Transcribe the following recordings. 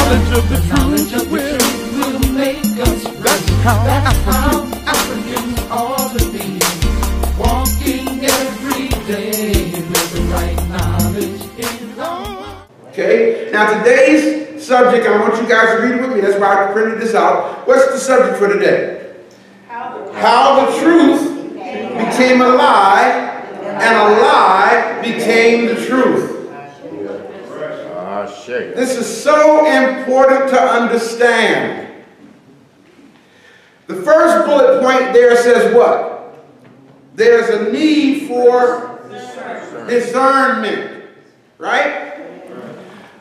knowledge of the truth will make us free. That's how Africans ought to be. Walking every day with the right knowledge in our. Okay, now today's subject, I want you guys to read it with me. That's why I printed this out. What's the subject for today? How the truth became a lie, and a lie became the truth. This is so important to understand. The first bullet point there says what? There's a need for discernment, right?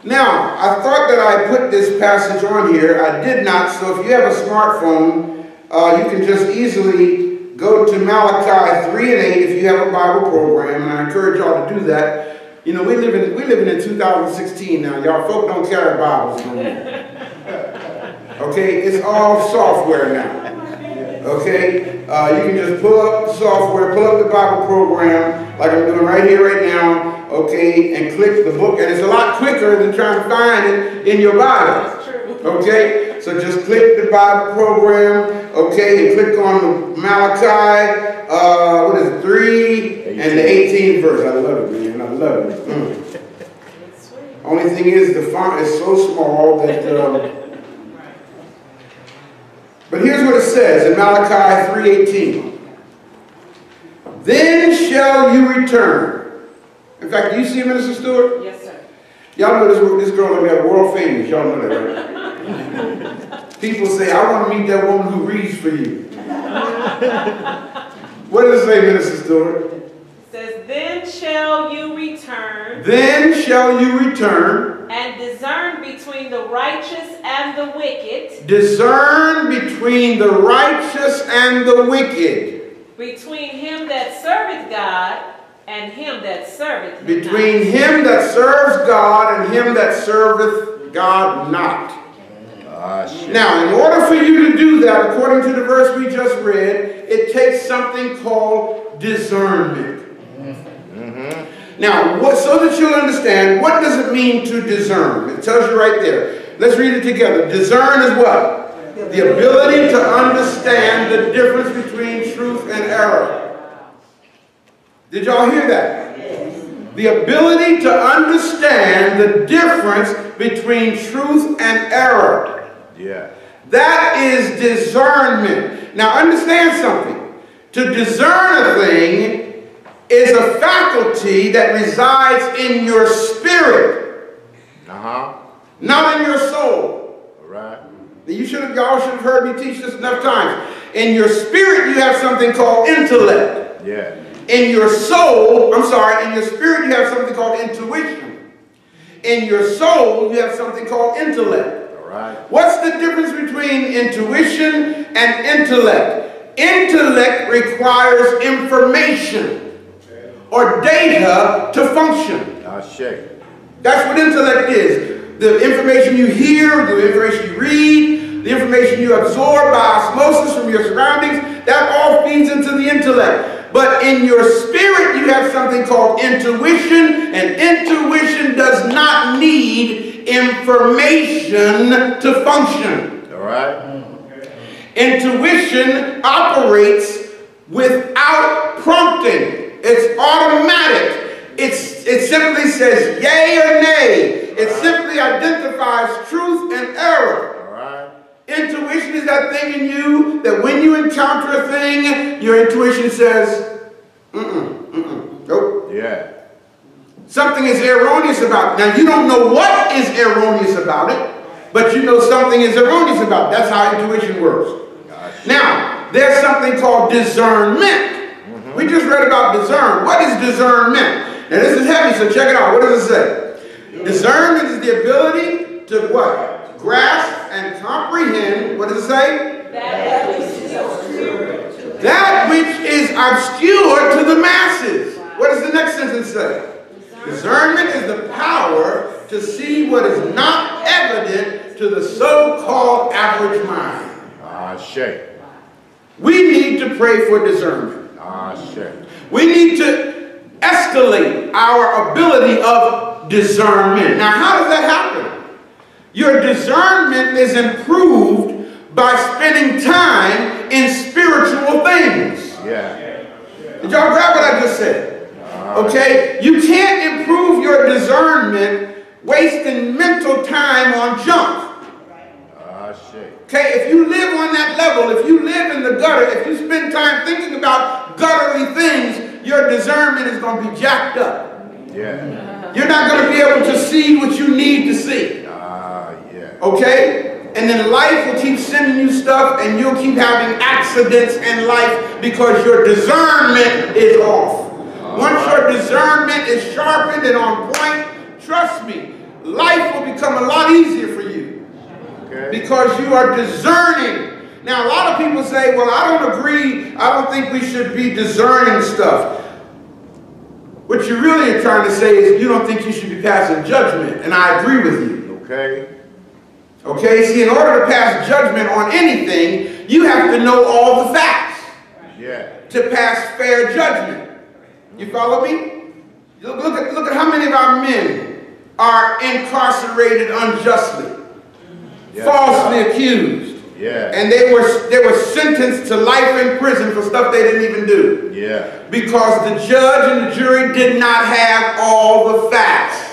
Now, I thought that I put this passage on here. I did not, so if you have a smartphone, you can just easily go to Malachi 3 and 8 if you have a Bible program, and I encourage y'all to do that. You know, we living in 2016 now. Y'all folk don't carry Bibles no more. Okay, it's all software now. Okay, you can just pull up the software, pull up the Bible program, like I'm doing right here, right now. Okay, and click the book, and it's a lot quicker than trying to find it in your Bible. Okay, so just click the Bible program, okay, and click on the Malachi, what is it, 3 and the 18th verse. I love it, man, I love it. Only thing is, the font is so small that, but here's what it says in Malachi 3:18. Then shall you return. In fact, do you see Minister Stewart? Yes, sir. Y'all know this girl will be world famous. Y'all know that, right? People say, I want to meet that woman who reads for you. What does it say, Minister Stewart? It says, then shall you return. Then shall you return. And discern between the righteous and the wicked. Discern between the righteous and the wicked. Between him that serveth God and him that serveth him Between not. him that serves God and him that serveth God not. Now, in order for you to do that, according to the verse we just read, it takes something called discernment. Now, so that you'll understand, what does it mean to discern? It tells you right there. Let's read it together. Discern is what? The ability to understand the difference between truth and error. Did y'all hear that? The ability to understand the difference between truth and error. Yeah. That is discernment. Now understand something. To discern a thing is a faculty that resides in your spirit. Not in your soul. All right. Y'all should have heard me teach this enough times. In your spirit you have something called intellect. Yeah. In your soul, in your spirit you have something called intuition. In your soul you have something called intellect. Right. What's the difference between intuition and intellect? Intellect requires information or data to function. That's what intellect is. The information you hear, the information you read, the information you absorb by osmosis from your surroundings, that all feeds into the intellect. But in your spirit you have something called intuition, and intuition does not need information to function. All right. Intuition operates without prompting. It's automatic. It simply says yay or nay. It simply identifies truth and error. All right. Intuition is that thing in you that when you encounter a thing, your intuition says, nope. Yeah. Something is erroneous about it. Now, you don't know what is erroneous about it, but you know something is erroneous about it. That's how intuition works. Gotcha. Now, there's something called discernment. We just read about discern. What is discernment? Now, this is heavy, so check it out. What does it say? Discernment is the ability to what? Grasp and comprehend. What does it say? That which is obscure to the masses. What does the next sentence say? Discernment is the power to see what is not evident to the so-called average mind. We need to pray for discernment. We need to escalate our ability of discernment. Now, how does that happen? Your discernment is improved by spending time in spiritual things. Yeah. Did y'all grab what I just said? Okay? You can't improve your discernment wasting mental time on junk. Okay? If you live on that level, if you live in the gutter, if you spend time thinking about guttery things, your discernment is going to be jacked up. Yeah. You're not going to be able to see what you need to see. Yeah. Okay? And then life will keep sending you stuff and you'll keep having accidents in life because your discernment is off. Once your discernment is sharpened and on point, trust me, life will become a lot easier for you. Okay. Because you are discerning. Now, a lot of people say, well, I don't agree. I don't think we should be discerning stuff. What you really are trying to say is you don't think you should be passing judgment, and I agree with you. Okay. Okay, see, in order to pass judgment on anything, you have to know all the facts. Yeah. To pass fair judgment. You follow me? Look at how many of our men are incarcerated unjustly, falsely accused. Yeah. And they were sentenced to life in prison for stuff they didn't even do. Yeah. Because the judge and the jury did not have all the facts.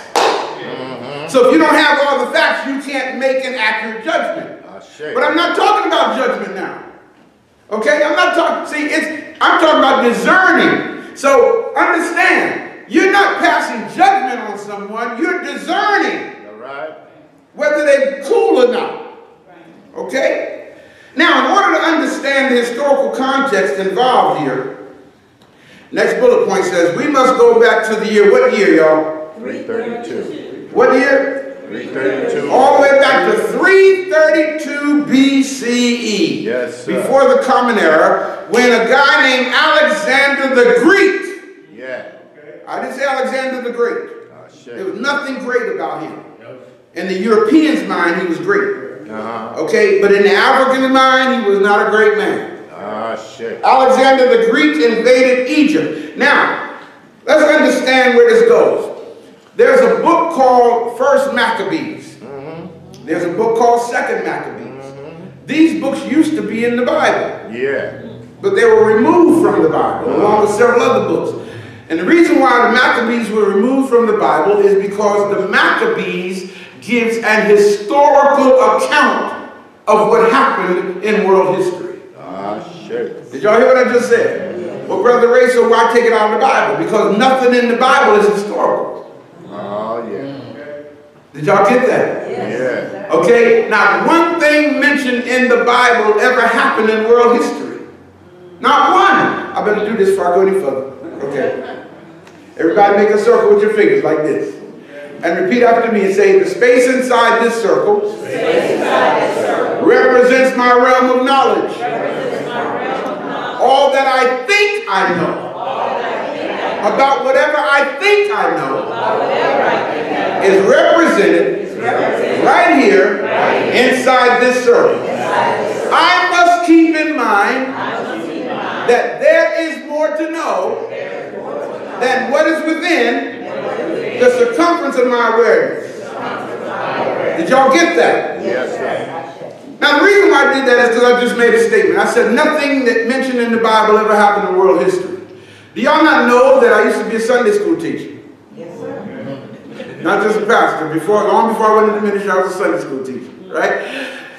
So if you don't have all the facts, you can't make an accurate judgment. But I'm not talking about judgment now. Okay? I'm not talking, I'm talking about discerning. So understand, you're not passing judgment on someone, you're discerning. All right. Whether they're cool or not. Okay? Now, in order to understand the historical context involved here, next bullet point says, we must go back to the year, what year, y'all? 332. What year? 332. All the way back to 332 BCE. Yes, sir. Before the Common Era, when a guy named Alexander the Great. Yeah. I didn't say Alexander the Great. There was nothing great about him. In the European's mind, he was great. Okay, but in the African mind, he was not a great man. Alexander the Great invaded Egypt. Now, let's understand where this goes. There's a book called First Maccabees. There's a book called Second Maccabees. These books used to be in the Bible. Yeah. But they were removed from the Bible, along with several other books. And the reason why the Maccabees were removed from the Bible is because the Maccabees gives an historical account of what happened in world history. Did y'all hear what I just said? Well, Brother Ray, so why take it out of the Bible? Because nothing in the Bible is historical. Did y'all get that? Yeah. Okay, not one thing mentioned in the Bible ever happened in world history. Not one. I better do this before I go any further. Okay. Everybody make a circle with your fingers like this. And repeat after me and say, the space inside this circle, represents my realm of knowledge. All that I think I know. About whatever I think I know is represented right here inside this circle. I must keep in mind that there is more to know than what is within the circumference of my awareness. Did y'all get that? Yes, sir. Now the reason why I did that is because I just made a statement. I said nothing that mentioned in the Bible ever happened in world history. Do y'all not know that I used to be a Sunday school teacher? Yes, sir. Not just a pastor. Long before I went into ministry, I was a Sunday school teacher, right?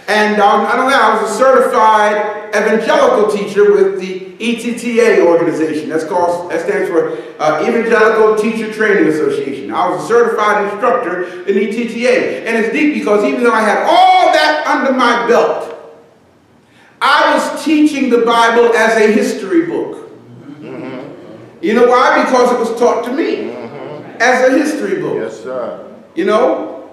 And not only that, I was a certified evangelical teacher with the ETTA organization. That stands for Evangelical Teacher Training Association. I was a certified instructor in ETTA. And it's deep because even though I had all that under my belt, I was teaching the Bible as a history book. You know why? Because it was taught to me as a history book. Yes, sir. You know,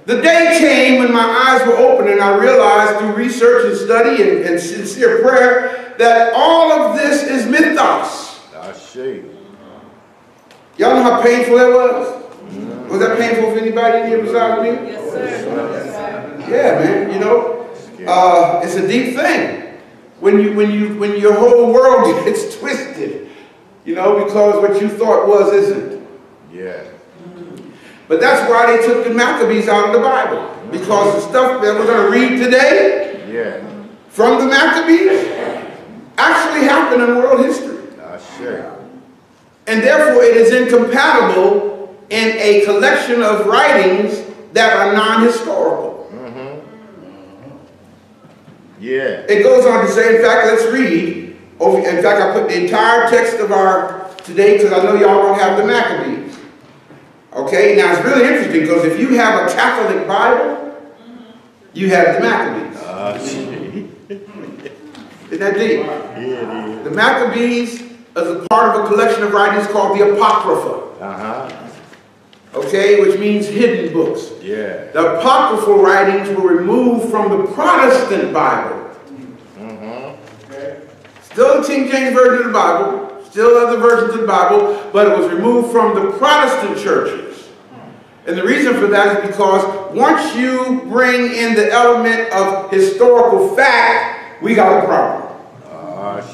the day came when my eyes were open and I realized through research and study and sincere prayer that all of this is mythos. I see. Y'all know how painful that was? Was that painful for anybody in here besides me? Yes, sir. Yeah, man. You know, it's a deep thing when your whole world gets twisted. You know, because what you thought was isn't. Yeah. But that's why they took the Maccabees out of the Bible. Because the stuff that we're going to read today from the Maccabees actually happened in world history. And therefore it is incompatible in a collection of writings that are non-historical. It goes on to say, in fact, let's read. In fact, I put the entire text of our today because I know y'all don't have the Maccabees. Okay, now it's really interesting because if you have a Catholic Bible, you have the Maccabees. Isn't that deep? The Maccabees is a part of a collection of writings called the Apocrypha. Okay, which means hidden books. The apocryphal writings were removed from the Protestant Bible. Still the King James Version of the Bible, still other versions of the Bible, but it was removed from the Protestant churches. And the reason for that is because once you bring in the element of historical fact, we got a problem.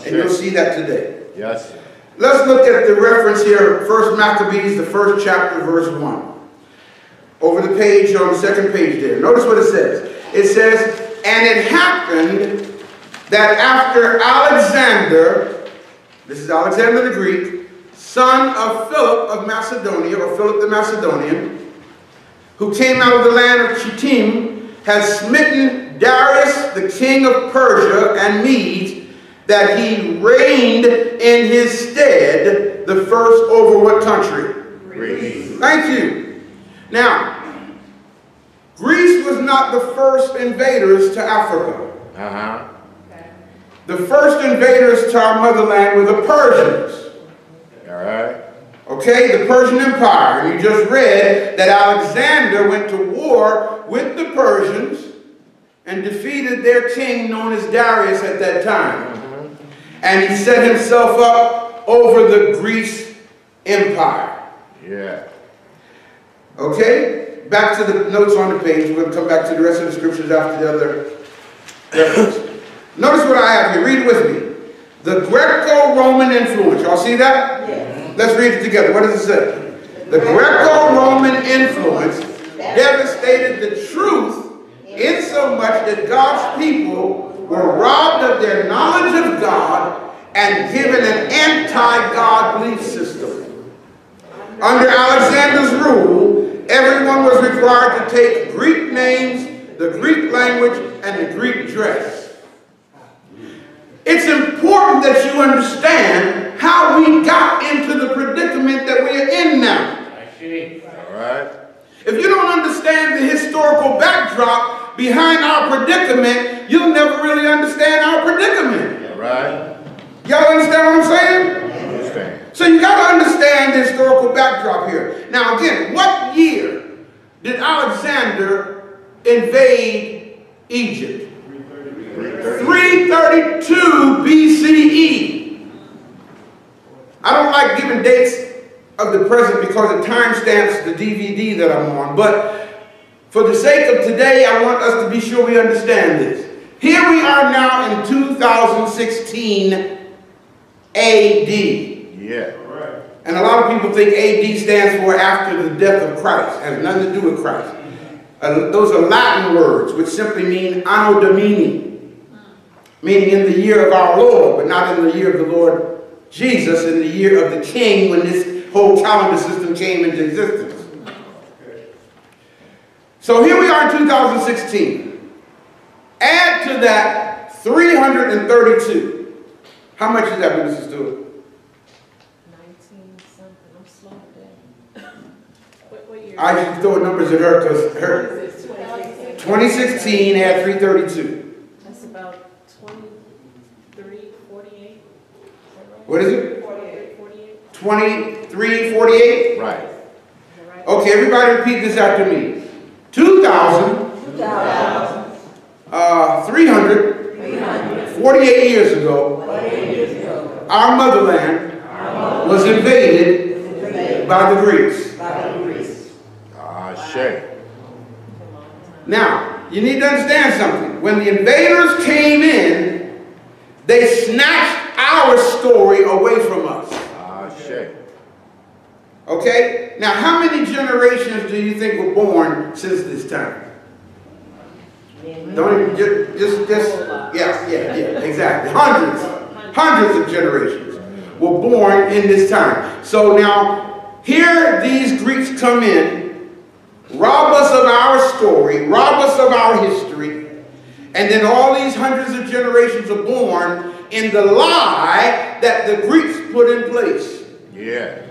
And you'll see that today. Let's look at the reference here, 1 Maccabees, the 1st chapter, verse 1. Over the page, on the 2nd page there. Notice what it says. It says, and it happened that after Alexander, this is Alexander the Greek, son of Philip of Macedonia, or Philip the Macedonian, who came out of the land of Chittim, had smitten Darius, the king of Persia and Medes, that he reigned in his stead, the first over what country? Greece. Thank you. Now, Greece was not the first invaders to Africa. The first invaders to our motherland were the Persians. Okay, the Persian Empire. And you just read that Alexander went to war with the Persians and defeated their king known as Darius at that time. And he set himself up over the Greece Empire. Okay, back to the notes on the page. We're going to come back to the rest of the scriptures after the other reference. Notice what I have here. Read it with me. The Greco-Roman influence. Y'all see that? Let's read it together. What does it say? The Greco-Roman influence devastated the truth insomuch that God's people were robbed of their knowledge of God and given an anti-God belief system. Under Alexander's rule, everyone was required to take Greek names, the Greek language, and the Greek dress. It's important that you understand how we got into the predicament that we're in now. If you don't understand the historical backdrop behind our predicament, you'll never really understand our predicament. Y'all understand what I'm saying? So you got to understand the historical backdrop here. Now again, what year did Alexander invade Egypt? 332 BCE. I don't like giving dates of the present because it timestamps the DVD that I'm on, but for the sake of today, I want us to be sure we understand this. Here we are now in 2016 AD. And a lot of people think AD stands for after the death of Christ. It has nothing to do with Christ. Those are Latin words which simply mean Anno Domini, meaning in the year of our Lord, but not in the year of the Lord Jesus, in the year of the King when this whole calendar system came into existence. So here we are in 2016. Add to that 332. How much is that, Minister Stewart? 19 something. I'm slow today. What year? I just throw numbers at her because her 2016 add 332. That's about 2348. What is it? 48. 2348? Right. Okay, everybody repeat this after me. 348 years ago, our motherland was invaded by the Greeks. Now, you need to understand something. When the invaders came in, they snatched our story away from us. Okay? Now, how many generations do you think were born since this time? Don't even, yeah, exactly. Hundreds of generations were born in this time. So now, here these Greeks come in, rob us of our story, rob us of our history, and then all these hundreds of generations are born in the lie that the Greeks put in place. Yeah.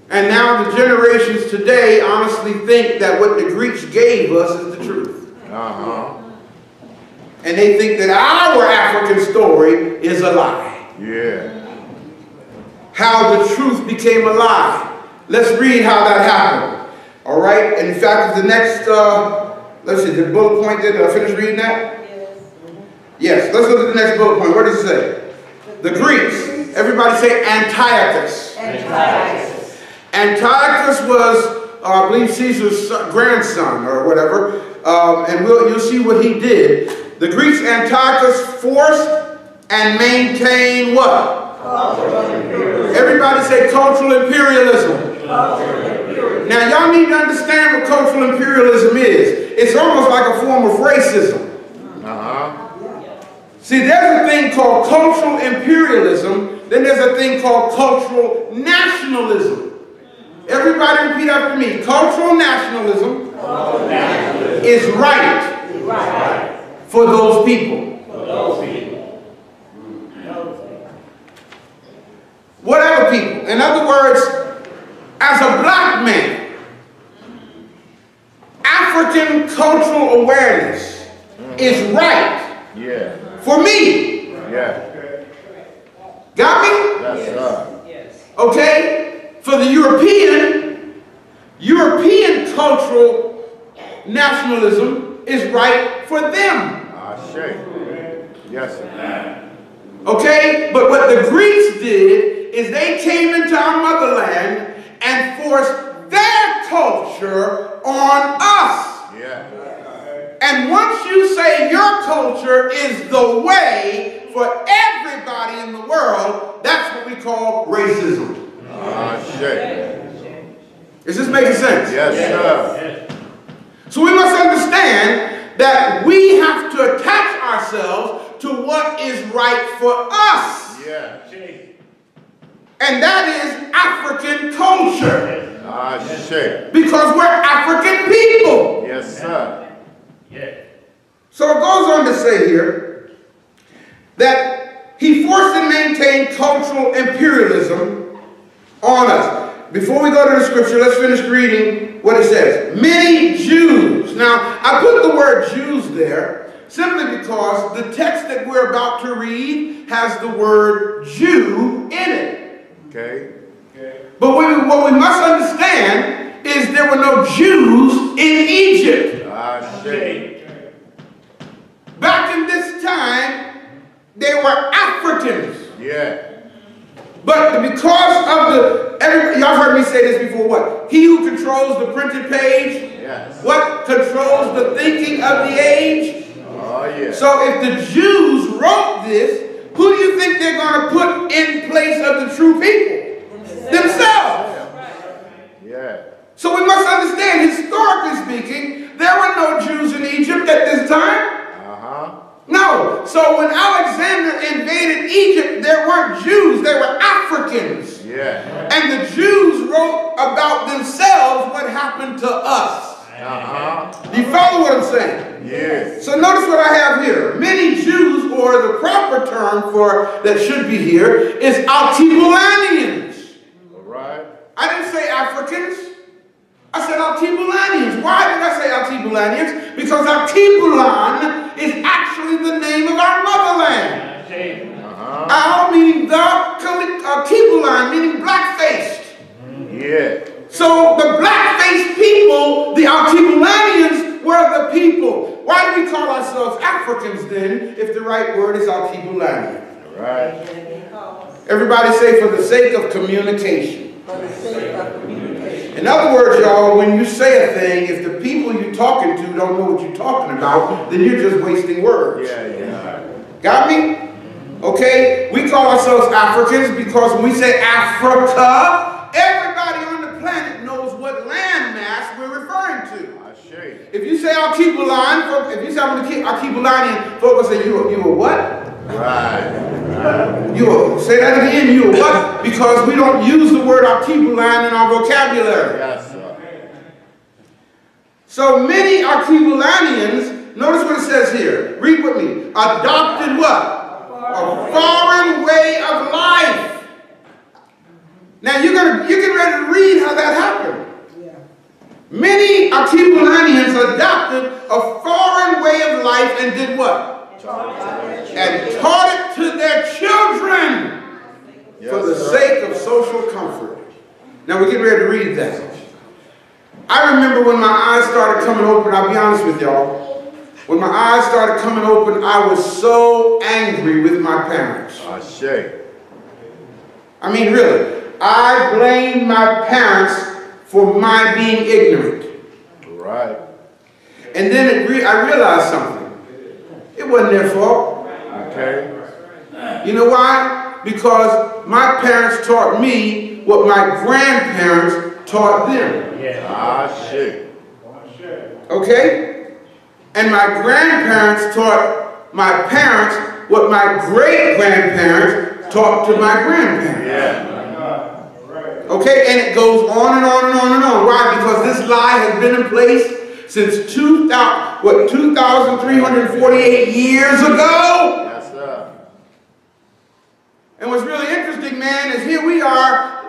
And now the generations today honestly think that what the Greeks gave us is the truth. And they think that our African story is a lie. Yeah. How the truth became a lie. Let's read how that happened. All right? In fact, the next, let's see, the bullet point, did I finish reading that? Yes. Let's look at the next bullet point. What does it say? The Greeks. Everybody say Antiochus. Antiochus. Antiochus was, I believe, Caesar's grandson or whatever, and you'll see what he did. The Greeks, Antiochus, forced and maintained what? Everybody say cultural imperialism. Now, y'all need to understand what cultural imperialism is. It's almost like a form of racism. See, there's a thing called cultural imperialism, then there's a thing called cultural nationalism. Everybody repeat after me. Cultural nationalism is right for those people. Whatever people. In other words, as a black man, African cultural awareness is right for me. Got me? That's right. Okay? For the European cultural nationalism is right for them. Yes, sir. Okay? But what the Greeks did is they came into our motherland and forced their culture on us. And once you say your culture is the way for everybody in the world, that's what we call racism. Is this making sense? Yes, sir. So we must understand that we have to attach ourselves to what is right for us. And that is African culture. Because we're African people. Yes, sir. So it goes on to say here that he forced and maintained cultural imperialism on us. Before we go to the scripture, let's finish reading what it says. Many Jews. Now, I put the word Jews there simply because the text that we're about to read has the word Jew in it. Okay. But what we must understand is there were no Jews in Egypt. Back in this time, they were Africans. But because of y'all heard me say this before, what? He who controls the printed page, what? Controls the thinking of the age. So if the Jews wrote this, who do you think they're going to put in place of the true people? Themselves. So we must understand, historically speaking, there were no Jews in Egypt at this time. No. So when Alexander invaded Egypt, there weren't Jews, they were Africans. And the Jews wrote about themselves what happened to us. Do you follow what I'm saying? So notice what I have here. Many Jews, or the proper term for that should be here, is Altibulanians. I didn't say Africans. I said Altibulanians. Why did I say Altibulanians? Because Altibulan is actually the name of our motherland. Al meaning Altibulan, meaning black-faced. So the black-faced people, the Altibulanians, were the people. Why do we call ourselves Africans then, if the right word is Altibulanian? Everybody say, for the sake of communication. In other words, y'all, when you say a thing, if the people you're talking to don't know what you're talking about, then you're just wasting words. Got me? Okay? We call ourselves Africans because when we say Africa, everybody on the planet knows what landmass we're referring to. If you say Archibaldine, if you say I'm Archibaldine, folks will say you a what? Right. You say that again. You a what? Because we don't use the word Archibaldine in our vocabulary. Yes, sir. So many Archibaldinians, notice what it says here. Read with me. Adopted what? A foreign way of life. Now you're getting ready to read how that happened. Many Archibaldinians adopted a foreign way of life and did what? And taught it to their children for the sake of social comfort. Now we're getting ready to read that. I remember when my eyes started coming open, I'll be honest with y'all. When my eyes started coming open, I was so angry with my parents. I mean, really. I blamed my parents for my being ignorant. Right. And then I realized something. It wasn't their fault. Okay. You know why? Because my parents taught me what my grandparents taught them. Okay? And my grandparents taught my parents what my great-grandparents taught to my grandparents. Okay? And it goes on and on and on and on. Why? Because this lie has been in place since 2,348 years ago. Yes, sir. And what's really interesting, man, is here we are,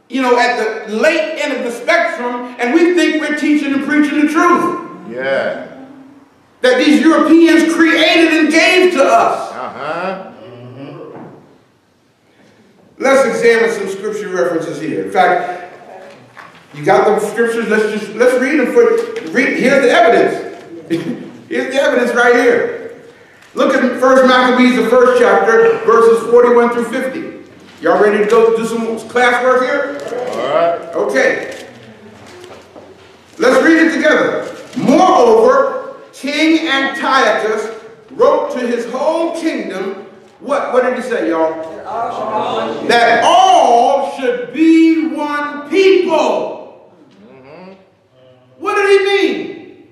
you know, at the late end of the spectrum, and we think we're teaching and preaching the truth. Yeah. That these Europeans created and gave to us. Let's examine some scripture references here. In fact, you got the scriptures. Let's read them. Here's the evidence. Here's the evidence right here. Look at 1 Maccabees, the 1st chapter, verses 41 through 50. Y'all ready to go do some class work here? All right. Okay. Let's read it together. Moreover, King Antiochus wrote to his whole kingdom. What did he say, y'all? That all should be one people. What did he mean?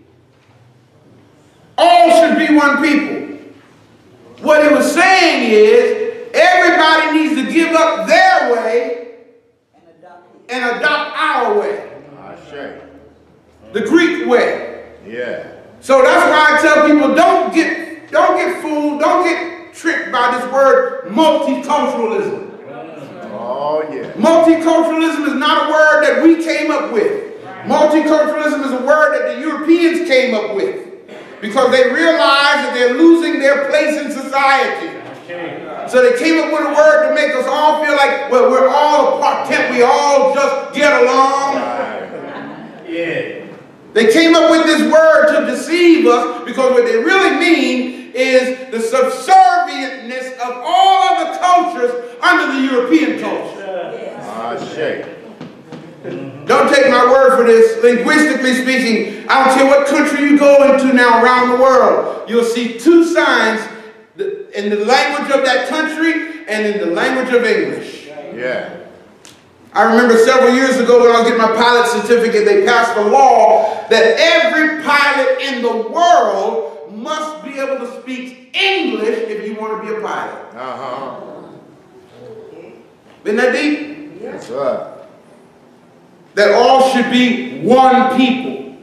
All should be one people. What he was saying is everybody needs to give up their way and adopt our way. The Greek way. Yeah. So that's why I tell people don't get fooled, don't get tricked by this word multiculturalism. Oh, yeah. Multiculturalism is not a word that we came up with. Multiculturalism is a word that the Europeans came up with because they realized that they're losing their place in society. So they came up with a word to make us all feel like, well, we're all a part, can't we all just get along? Yeah. They came up with this word to deceive us because what they really mean is the subservientness of all other cultures under the European culture. Don't take my word for this. Linguistically speaking, I don't care what country you go into now around the world, you'll see two signs in the language of that country and in the language of English. Yeah. I remember several years ago when I was getting my pilot certificate, they passed a law that every pilot in the world must be able to speak English if you want to be a pilot. Isn't that deep? Yes, sir. That all should be one people.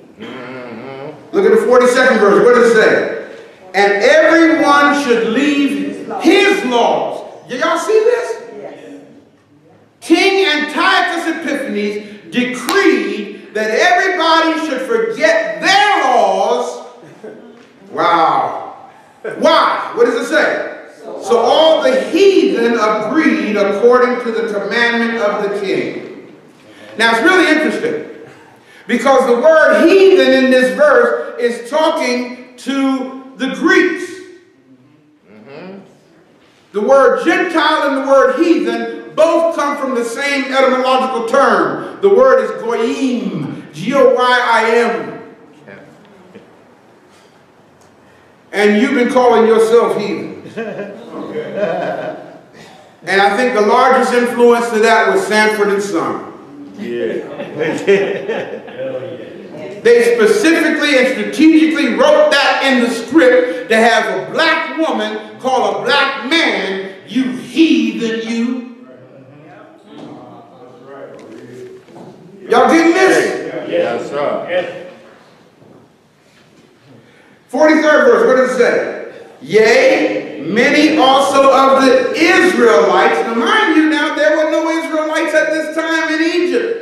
Look at the 42nd verse. What does it say? And everyone should leave his laws. Y'all see this? King Antiochus Epiphanes decreed that everybody should forget their laws. Wow. Why? What does it say? So all the heathen agreed according to the commandment of the king. Now it's really interesting because the word heathen in this verse is talking to the Greeks. The word Gentile and the word heathen both come from the same etymological term. The word is goyim, G-O-Y-I-M. And you've been calling yourself heathen. And I think the largest influence to that was Sanford and Son. Yeah. They specifically and strategically wrote that in the script to have a black woman call a black man, you heathen, you. Y'all getting this? Yes, sir. 43rd verse, what does it say? Yea, many also of the Israelites. Now mind you now, there were no Israelites at this time in Egypt.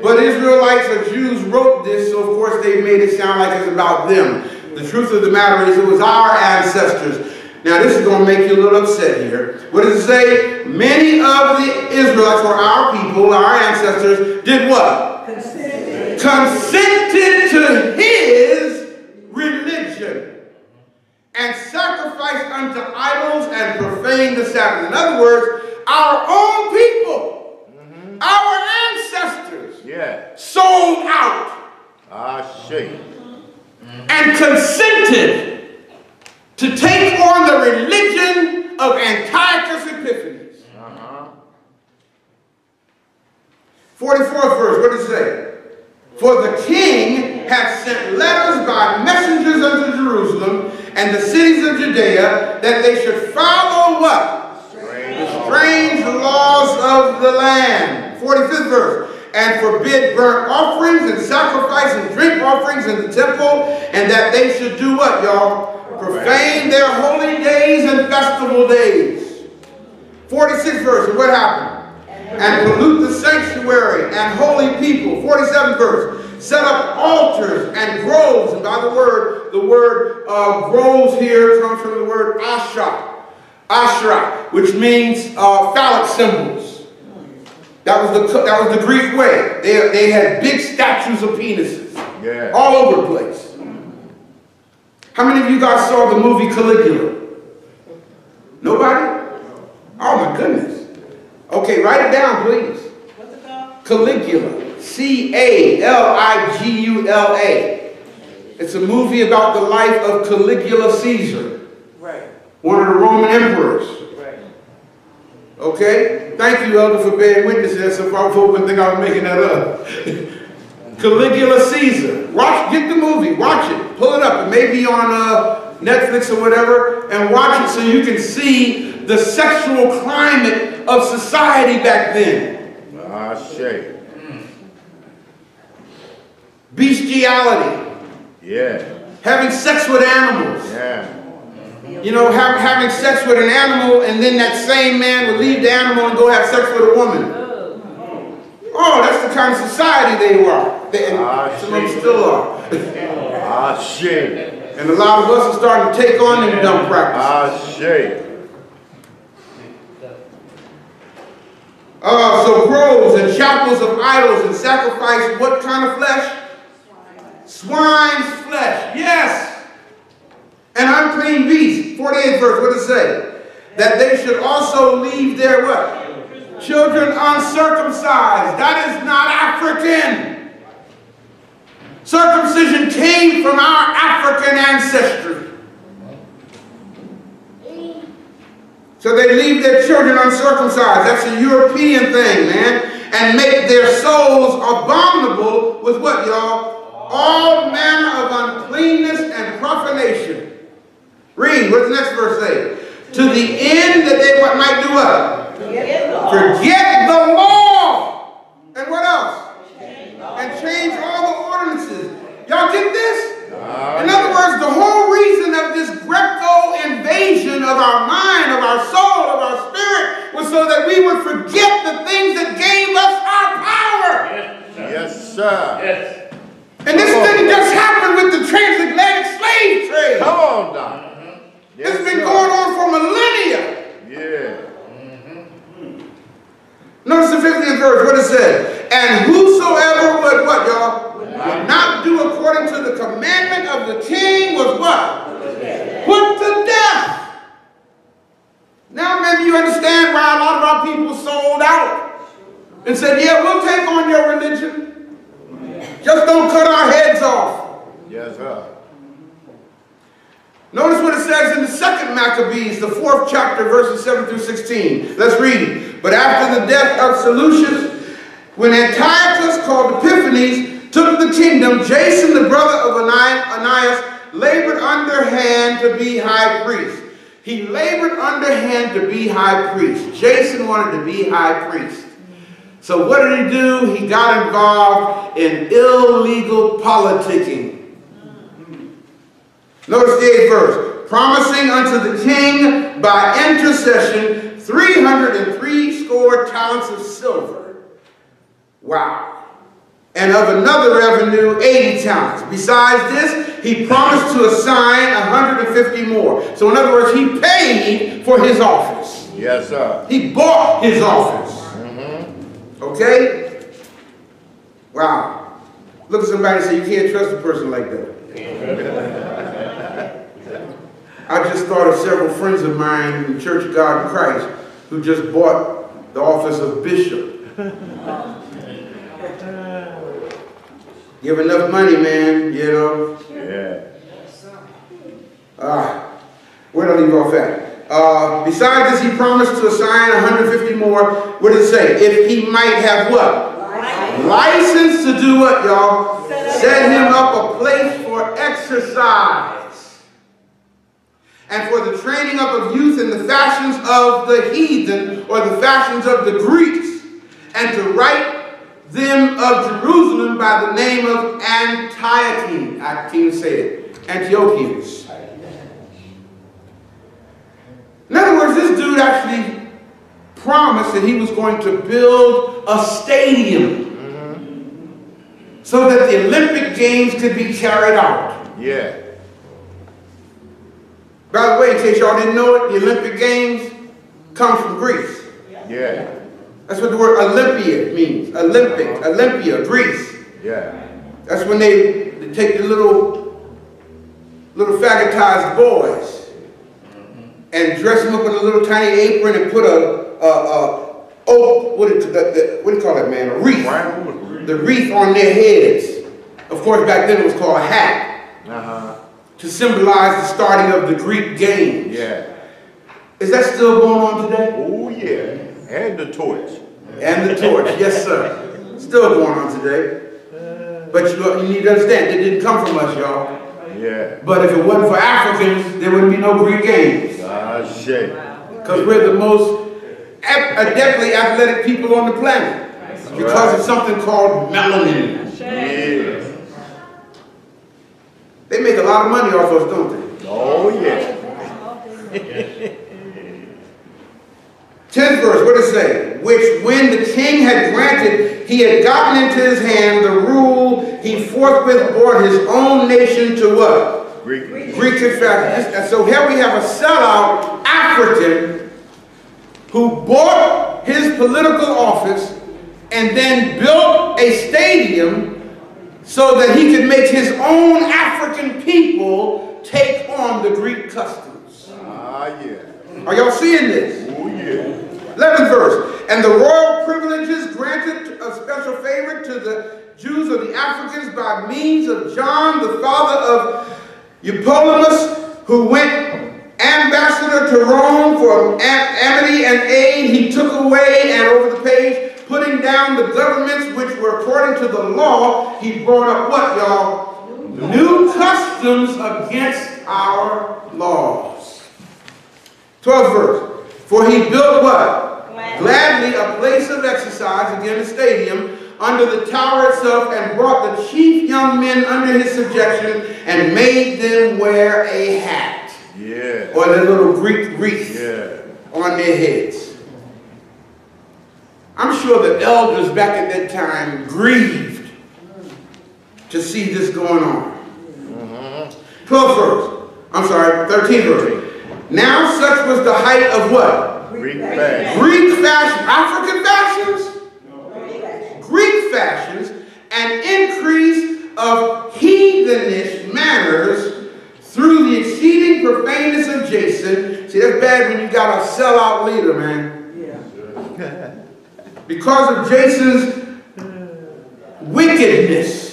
But Israelites or Jews wrote this, so of course they made it sound like it's about them. The truth of the matter is it was our ancestors. Now this is going to make you a little upset here. What does it say? Many of the Israelites, or our people, our ancestors, did what? Consented to his religion and sacrificed unto idols and profaned the Sabbath. In other words, our own people, our ancestors, sold out and consented to take on the religion of Antiochus Epiphanes. 44th verse, what does it say? For the king hath sent letters by messengers unto Jerusalem and the cities of Judea, that they should follow what? The strange laws of the land. 45th verse. And forbid burnt offerings and sacrifice and drink offerings in the temple, and that they should do what, y'all? Profane their holy days and festival days. 46th verse. And what happened? And pollute the sanctuary and holy people. 47th verse. Set up altars and groves. And by the word groves here comes from the word Asherah, which means phallic symbols. That was the Greek way. They had big statues of penises all over the place. How many of you guys saw the movie Caligula? Nobody? Oh my goodness. Okay, write it down, please. What's it called? Caligula. C-A-L-I-G-U-L-A. It's a movie about the life of Caligula Caesar. Right. One of the Roman emperors. Right. Okay? Thank you, Elder, for bearing witness to that. So folks wouldn't think I was making that up. Caligula Caesar. Get the movie. Watch it. Pull it up. It may be on Netflix or whatever. And watch it so you can see the sexual climate of society back then. Bestiality. Having sex with animals. You know, having sex with an animal, and then that same man would leave the animal and go have sex with a woman. Oh, that's the kind of society they were. Some of them still are. And a lot of us are starting to take on them dumb practices. So groves and chapels of idols and sacrifice what kind of flesh? Swine's flesh. Yes. And unclean beasts. 48th verse, what does it say? That they should also leave their what? Children uncircumcised. That is not African. Circumcision came from our African ancestry. So they leave their children uncircumcised. That's a European thing, man. And make their souls abominable with what, y'all? All manner of uncleanness and profanation. Read, what does the next verse say? To the end that they might do what? Forget the law. And what else? And change all the ordinances. Y'all get this? In other words, the whole reason of this Greco invasion of our mind, of our soul, of our spirit, was so that we would forget the things that gave us our power. Yes, sir. And this didn't just happen with the transatlantic slave trade. Come on, Doc. It's been going on for millennia. Notice the 50th verse, what it says. And whosoever would what, y'all? Would not do according to the commandment of the king was what? Put to death. Now maybe you understand why a lot of our people sold out and said, yeah, we'll take on your religion. Just don't cut our heads off. Yes, sir. Notice what it says in the 2nd Maccabees, the 4th chapter, verses 7 through 16. Let's read it. But after the death of Seleucus, when Antiochus, called Epiphanes, took the kingdom, kingdom, Jason, the brother of Anias, labored underhand to be high priest. He labored underhand to be high priest. Jason wanted to be high priest. So what did he do? He got involved in illegal politicking. Notice the 8th verse. Promising unto the king by intercession 360 talents of silver. Wow. And of another revenue, 80 talents. Besides this, he promised to assign 150 more. So in other words, he paid for his office. Yes, sir. He bought his office. Okay? Wow. Look at somebody and say, you can't trust a person like that. I just thought of several friends of mine in the Church of God in Christ who just bought the office of bishop. Give enough money, man, you know. Yeah. Where did I leave off at? Besides this, he promised to assign 150 more. What did it say? If he might have what? License to do what, y'all? Set him up a place for exercise. And for the training up of youth in the fashions of the heathen, or the fashions of the Greeks. And to write them of Jerusalem by the name of Antiochene. I can't say it. Antiochians. In other words, this dude actually promised that he was going to build a stadium so that the Olympic Games could be carried out. Yeah. By the way, in case y'all didn't know it, the Olympic Games come from Greece. Yeah. That's what the word Olympia means. Olympic, Olympia, Greece. Yeah. That's when they take the little faggotized boys and dress them up in a little tiny apron and put what do you call that, man? A wreath. The wreath on their heads. Of course, back then it was called a hat. To symbolize the starting of the Greek games. Yeah. Is that still going on today? Oh, yeah. And the torch. And the torch, yes, sir. Still going on today. But you need to understand, it didn't come from us, y'all. Yeah. But if it wasn't for Africans, there wouldn't be no Greek games. Ah, shit. Because we're the most adeptly athletic people on the planet. Because of something called melanin. Yeah. They make a lot of money off us, don't they? Oh, yeah. 10th verse, what does it say? Which when the king had granted, he had gotten into his hand the rule, he forthwith brought his own nation to what? Greek. Greek fashion. And so here we have a sellout African who bought his political office and then built a stadium so that he could make his own African people take on the Greek customs. Ah, yeah. Are y'all seeing this? Oh, yeah. 11th verse. And the royal privileges granted a special favor to the Jews of the Africans by means of John, the father of Eupolemus, who went ambassador to Rome for amity and aid. He took away, and over the page, putting down the governments which were according to the law, he brought up what, y'all? New customs against our laws. 12th verse. For he built what? Gladly a place of exercise, again a stadium, under the tower itself, and brought the chief young men under his subjection, and made them wear a hat. Yeah. Or the little Greek wreath on their heads. I'm sure the elders back at that time grieved to see this going on. 12th verse. I'm sorry, 13th verse. Now such was the height of what? Greek fashion. Greek fashion. African fashions? Greek fashions. An increase of heathenish manners through the exceeding profaneness of Jason. See, that's bad when you got a sellout leader, man. Because of Jason's wickedness.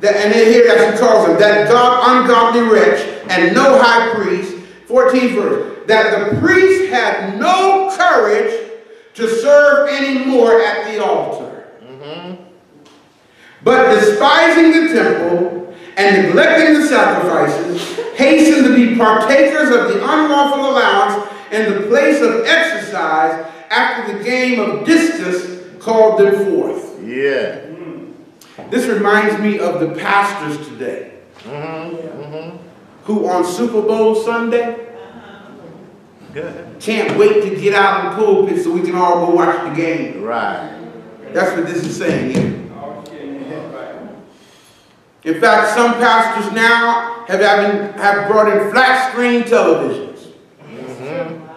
And here as he calls him, that ungodly wretch and no high priest. 14th verse. That the priest had no courage to serve any more at the altar. but despising the temple and neglecting the sacrifices, hasten to be partakers of the unlawful allowance and the place of exercise after the game of discus called them forth. Yeah. This reminds me of the pastors today who on Super Bowl Sunday can't wait to get out of the pulpit so we can all go watch the game. Right. That's what this is saying here. In fact, some pastors now have brought in flat screen televisions.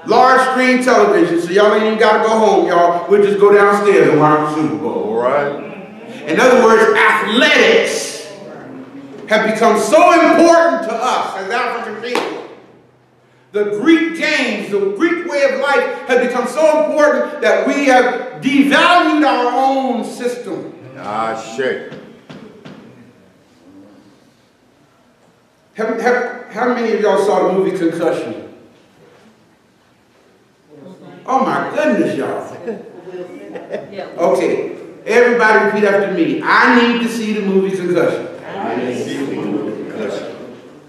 Large screen television, so y'all ain't even got to go home, y'all. We'll just go downstairs and watch the Super Bowl. All right. In other words, athletics have become so important to us as African people. The Greek games, the Greek way of life has become so important that we have devalued our own system. Ah, shit. How many of y'all saw the movie Concussion? Oh my goodness, y'all. Okay, everybody repeat after me. I need to see the movie Concussion.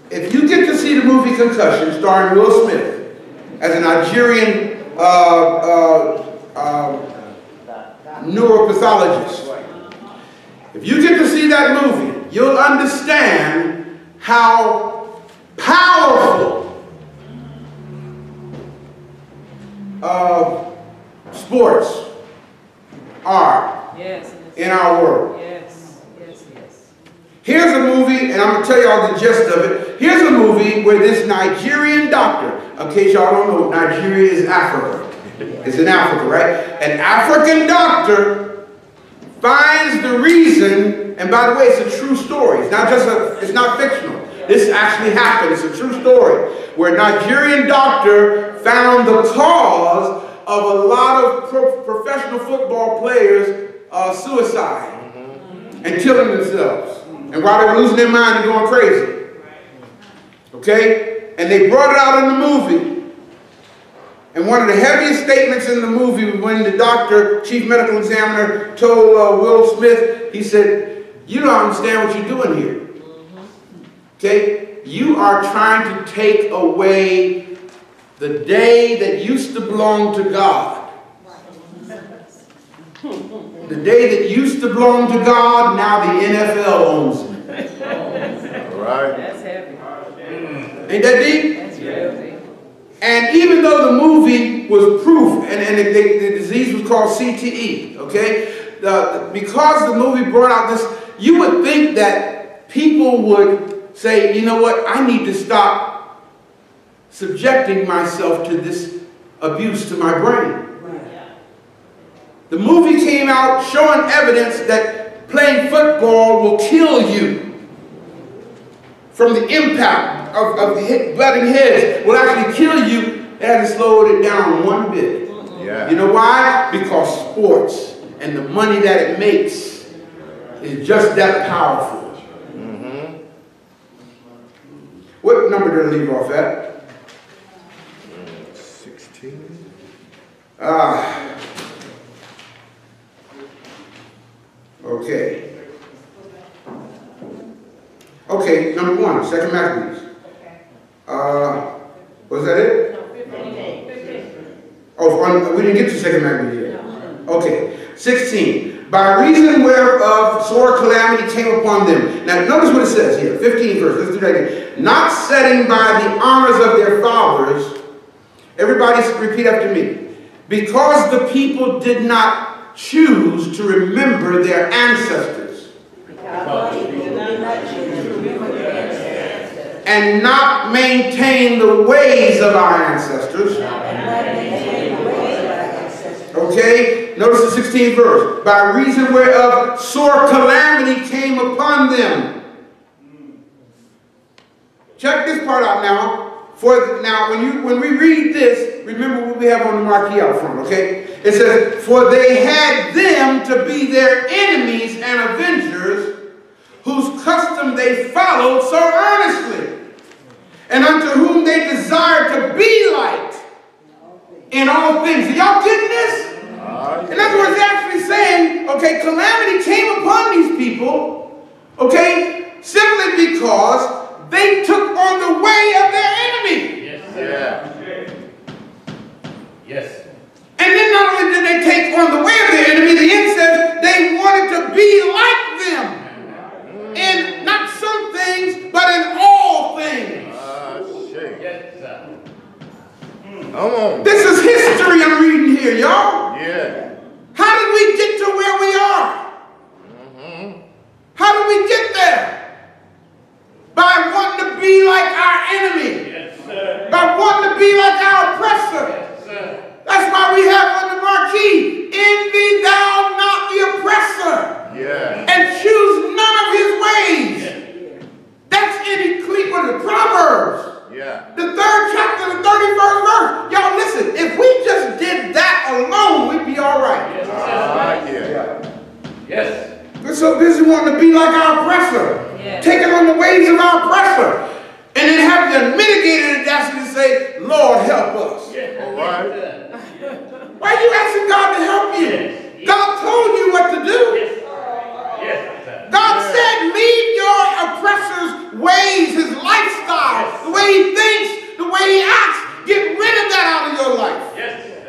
If you get to see the movie Concussion, starring Will Smith as a Nigerian neuropathologist, if you get to see that movie, you'll understand how powerful sports are in our world. Here's a movie, and I'm going to tell y'all the gist of it. Here's a movie where this Nigerian doctor, in case y'all don't know, Nigeria is Africa. It's in Africa, right? An African doctor finds the reason, and by the way, it's a true story. It's not just it's not fictional. This actually happened. It's a true story where a Nigerian doctor found the cause of a lot of professional football players suicide and killing themselves. And while they were losing their mind and going crazy. Okay? And they brought it out in the movie. And one of the heaviest statements in the movie was when the doctor, chief medical examiner, told Will Smith, he said, "You don't understand what you're doing here. Okay? You are trying to take away the day that used to belong to God. The day that used to belong to God, now the NFL owns it." All right. That's heavy. Ain't that deep? That's real deep. And even though the movie was proof, and the disease was called CTE, okay? Because the movie brought out this, you would think that people would say, you know what, I need to stop subjecting myself to this abuse to my brain. The movie came out showing evidence that playing football will kill you from the impact of the butting heads, will actually kill you. They had to slow it down one bit. Yeah. You know why? Because sports and the money that it makes is just that powerful. What number did I leave off at? 16. Okay. Okay, number 1, 2 Maccabees. Was that it? No, 15. Oh, we didn't get to 2 Maccabees yet. Okay, 16. By reason whereof sore calamity came upon them. Now, notice what it says here, 15 verse. Let's do that again. Not setting by the honors of their fathers. Everybody repeat after me. Because the people did not choose to remember their ancestors. And not maintain the ways of our ancestors. Okay, notice the 16th verse. By reason whereof sore calamity came upon them. Check this part out now. When we read this, remember what we have on the marquee out front, okay? It says, "For they had them to be their enemies and avengers, whose custom they followed so earnestly, and unto whom they desired to be like in all things." Are y'all getting this? In other words, they're actually saying, okay, calamity came upon these people, Okay? Simply because they took on the way of their enemy. Yes, sir. Yeah. Yes. And then not only did they take on the way of their enemy, the end says they wanted to be like them. In not some things, but in all things. Shit. Yes, sir. Come on. This is history I'm reading here, y'all. Yeah. How did we get to where we are? How did we get there? By wanting to be like our enemy. Yes, sir. By wanting to be like our oppressor. Yes, sir. That's why we have on the marquee, envy thou not the oppressor, Yeah. and choose none of his ways. That's in Proverbs. Yeah. The 3rd chapter, the 31st verse. Y'all listen, if we just did that alone, we'd be all right. Yes, sir. Yeah. Yes. We're so busy wanting to be like our oppressor, taking on the ways of our oppressor, and then have the unmitigated audacity to say, Lord, help us. Yes. All right. Why are you asking God to help you? Yes. God told you what to do. Yes. Yes, sir. God said, leave your oppressor's ways, his lifestyle, the way he thinks, the way he acts. Get rid of that out of your life. Yes, sir.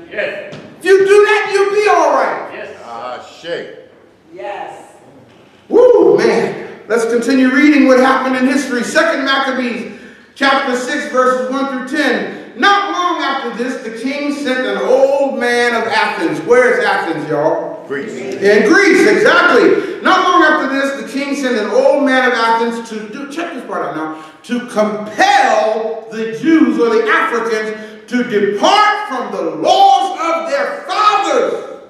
Yes. If you do that, you'll be all right. Yes. Shit. Yes. Woo, man. Let's continue reading what happened in history. 2nd Maccabees, chapter 6, verses 1 through 10. Not long after this, the king sent an old man of Athens. Where is Athens, y'all? Greece. In Greece, exactly. Not long after this, the king sent an old man of Athens to do, check this part out now, to compel the Jews or the Africans to depart from the laws of their fathers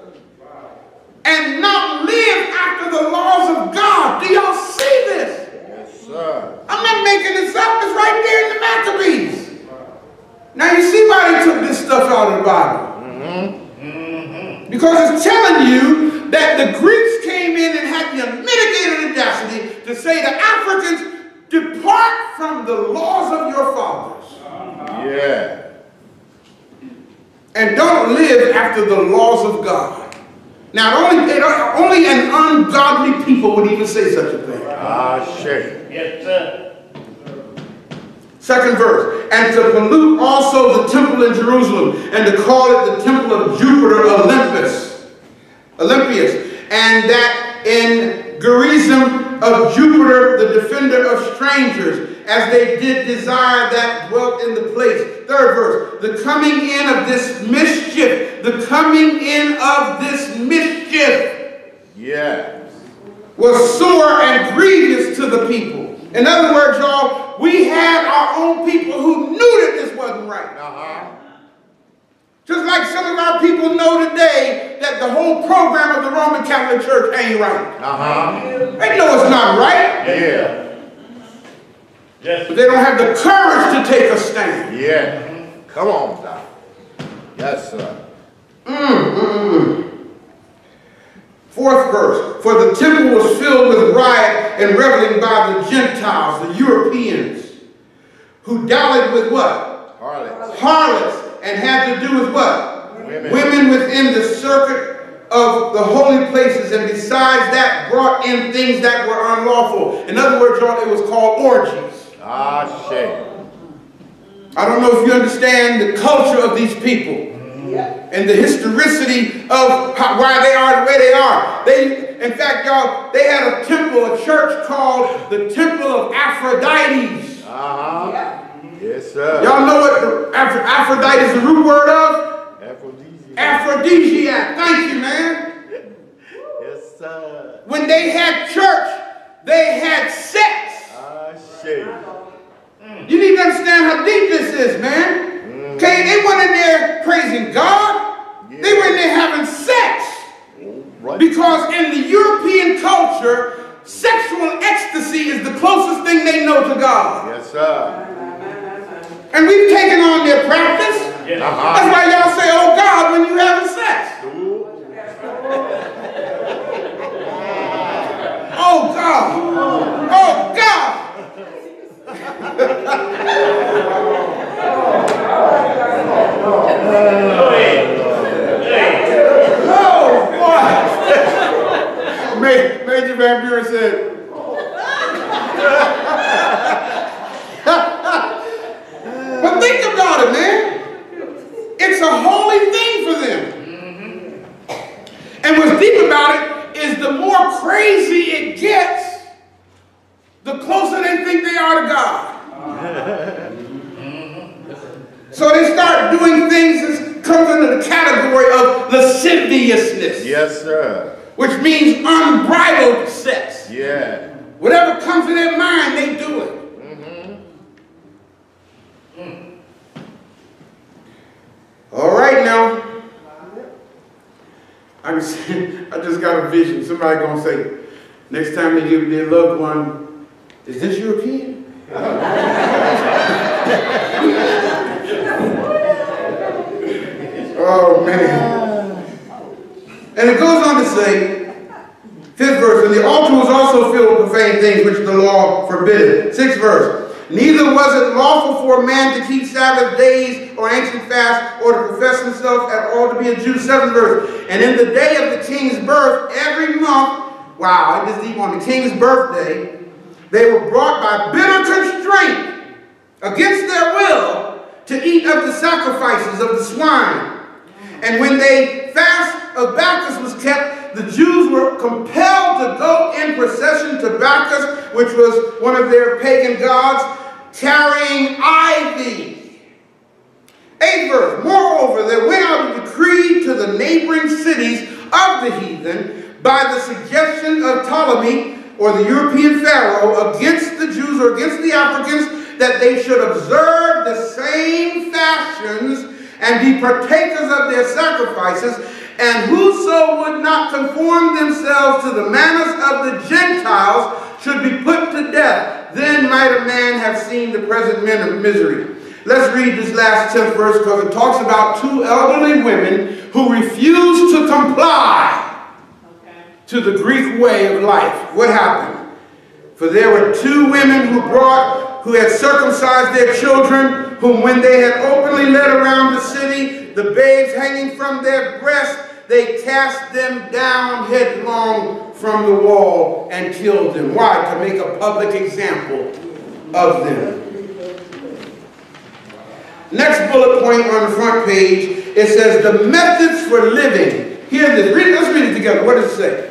and not live after the laws of God. Do y'all see this? Yes, sir. I'm not making this up. It's right there in the Maccabees. Now you see why they took this stuff out of the Bible. Because it's telling you that the Greeks came in and had the unmitigated audacity to say to Africans, depart from the laws of your fathers. Yeah. And don't live after the laws of God. Now, only an ungodly people would even say such a thing. Shit. Yes, sir. 2nd verse. And to pollute also the temple in Jerusalem, and to call it the temple of Jupiter Olympius, and that in Gerizim of Jupiter, the defender of strangers, as they did desire that dwelt in the place. 3rd verse. The coming in of this mischief, the coming in of this mischief Yeah. was sore and grievous to the people. In other words, y'all, we had our own people who knew that this wasn't right. Just like some of our people know today that the whole program of the Roman Catholic Church ain't right. They know it's not right. Yeah. Yes. But they don't have the courage to take a stand. Yeah. Come on, Doc. Yes, sir. 4th verse. For the temple was filled with riot and reveling by the Gentiles, the Europeans, who dallied with what? Harlots. Harlots, and had to do with what? Women. Women within the circuit of the holy places, and besides that brought in things that were unlawful. In other words, y'all, it was called orgies. Shit. I don't know if you understand the culture of these people and the historicity of why they are the way they are. In fact, y'all, they had a temple, a church called the Temple of Aphrodite. Yes, sir. Y'all know what Aphrodite is the root word of? Aphrodisiac. Aphrodisiac. Thank you, man. Yes, sir. When they had church, they had sex. Shit. You need to understand how deep this is, man. Okay, they weren't in there praising God. They were in there having sex. Right. Because in the European culture, sexual ecstasy is the closest thing they know to God. Yes, sir. And we've taken on their practice. Yes. That's why y'all say, oh God, when you having sex. Oh God. Oh God. Oh boy. Major Van Buren said, But think about it, man. It's a holy thing for them. And what's deep about it is the more crazy it gets, the closer they think they are to God. So they start doing things that comes under the category of lasciviousness. Yes, sir. Which means unbridled sex. Yeah. Whatever comes to their mind, they do it. All right now. I just got a vision. Somebody gonna say, next time they give their loved one, is this European? Oh man. And it goes on to say, 5th verse, and the altar was also filled with profane things which the law forbidded. 6th verse, neither was it lawful for a man to keep Sabbath days or ancient fasts or to profess himself at all to be a Jew. 7th verse, and in the day of the king's birth, every month, wow, it is deep, on the king's birthday, they were brought by bitter constraint against their will to eat of the sacrifices of the swine. And when the fast of Bacchus was kept, the Jews were compelled to go in procession to Bacchus, which was one of their pagan gods, carrying ivy. 8th verse, moreover, there went out a decree to the neighboring cities of the heathen by the suggestion of Ptolemy, or the European Pharaoh, against the Jews or against the Africans, that they should observe the same fashions and be partakers of their sacrifices, and whoso would not conform themselves to the manners of the Gentiles should be put to death. Then might a man have seen the present men of misery. Let's read this last 10th verse, because it talks about 2 elderly women who refused to comply to the Greek way of life. What happened? For there were 2 women who had circumcised their children, whom when they had openly led around the city, the babes hanging from their breasts, they cast them down headlong from the wall and killed them. Why? To make a public example of them. Next bullet point on the front page, it says the methods for living. Hear this. Let's read it together. What does it say?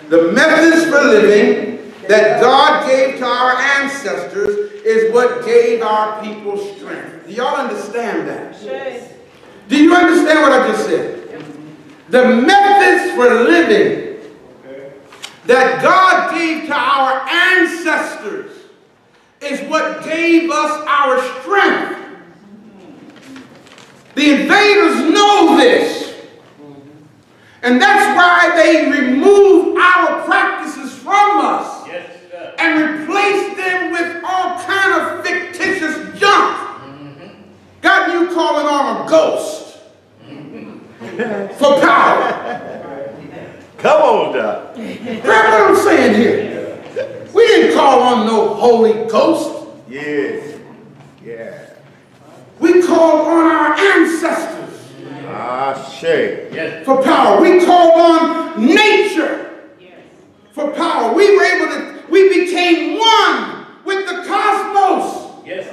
The methods for living that God gave to our ancestors is what gave our people strength. Do y'all understand that? Yes. Do you understand what I just said? The methods for living that God gave to our ancestors is what gave us our strength. The invaders know this. And that's why they remove our practices from us. Yes, and replace them with all kind of fictitious junk. Got you calling on a ghost for power. Come on, Doc. Grab what I'm saying here. We didn't call on no Holy Ghost. Yeah. Yeah. We called on our ancestors. Ah, shit. Yes. For power. We called on nature. Yes. For power. We became one with the cosmos. Yes.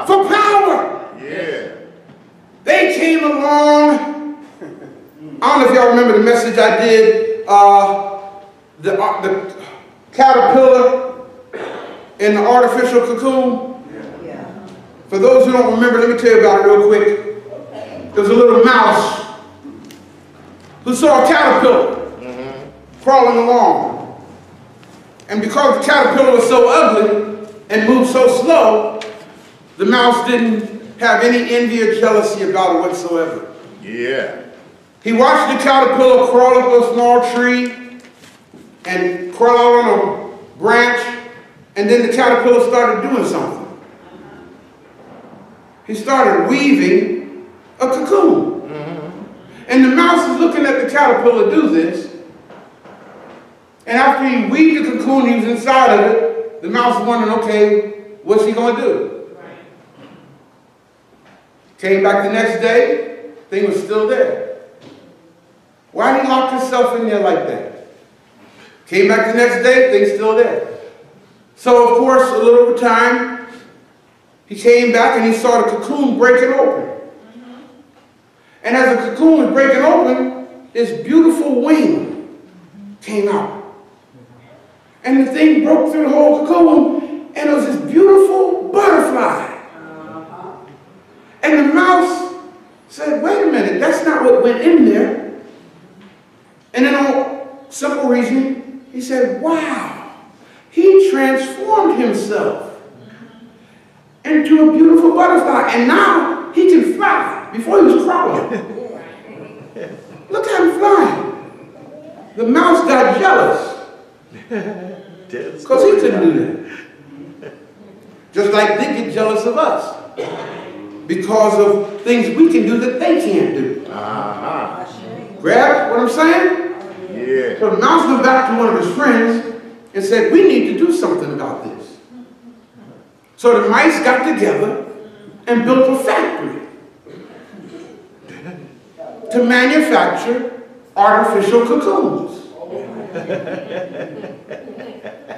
For power. Yeah. They came along. I don't know if y'all remember the message I did. The caterpillar in the artificial cocoon. Yeah. For those who don't remember, let me tell you about it real quick. There was a little mouse who saw a caterpillar crawling along. And because the caterpillar was so ugly and moved so slow, the mouse didn't have any envy or jealousy about it whatsoever. Yeah. He watched the caterpillar crawl up a small tree and crawl out on a branch, and then the caterpillar started doing something. He started weaving a cocoon. And the mouse is looking at the caterpillar do this. And after he weaved the cocoon, he was inside of it, the mouse was wondering, okay, what's he going to do? Came back the next day, thing was still there. Why did he lock himself in there like that? Came back the next day, thing's still there. So, of course, a little over time, he came back and he saw the cocoon breaking open. And as the cocoon was breaking open, this beautiful wing came out. And the thing broke through the whole cocoon, and it was this beautiful butterfly. And the mouse said, wait a minute, that's not what went in there. And then on simple reason, he said, wow, he transformed himself into a beautiful butterfly. And now he can fly. Before he was crawling. Look at him flying. The mouse got jealous. Because he couldn't do that. Just like they get jealous of us. Because of things we can do that they can't do. Grab what I'm saying? Yeah. So the mouse went back to one of his friends and said, we need to do something about this. So the mice got together and built a factory to manufacture artificial cocoons.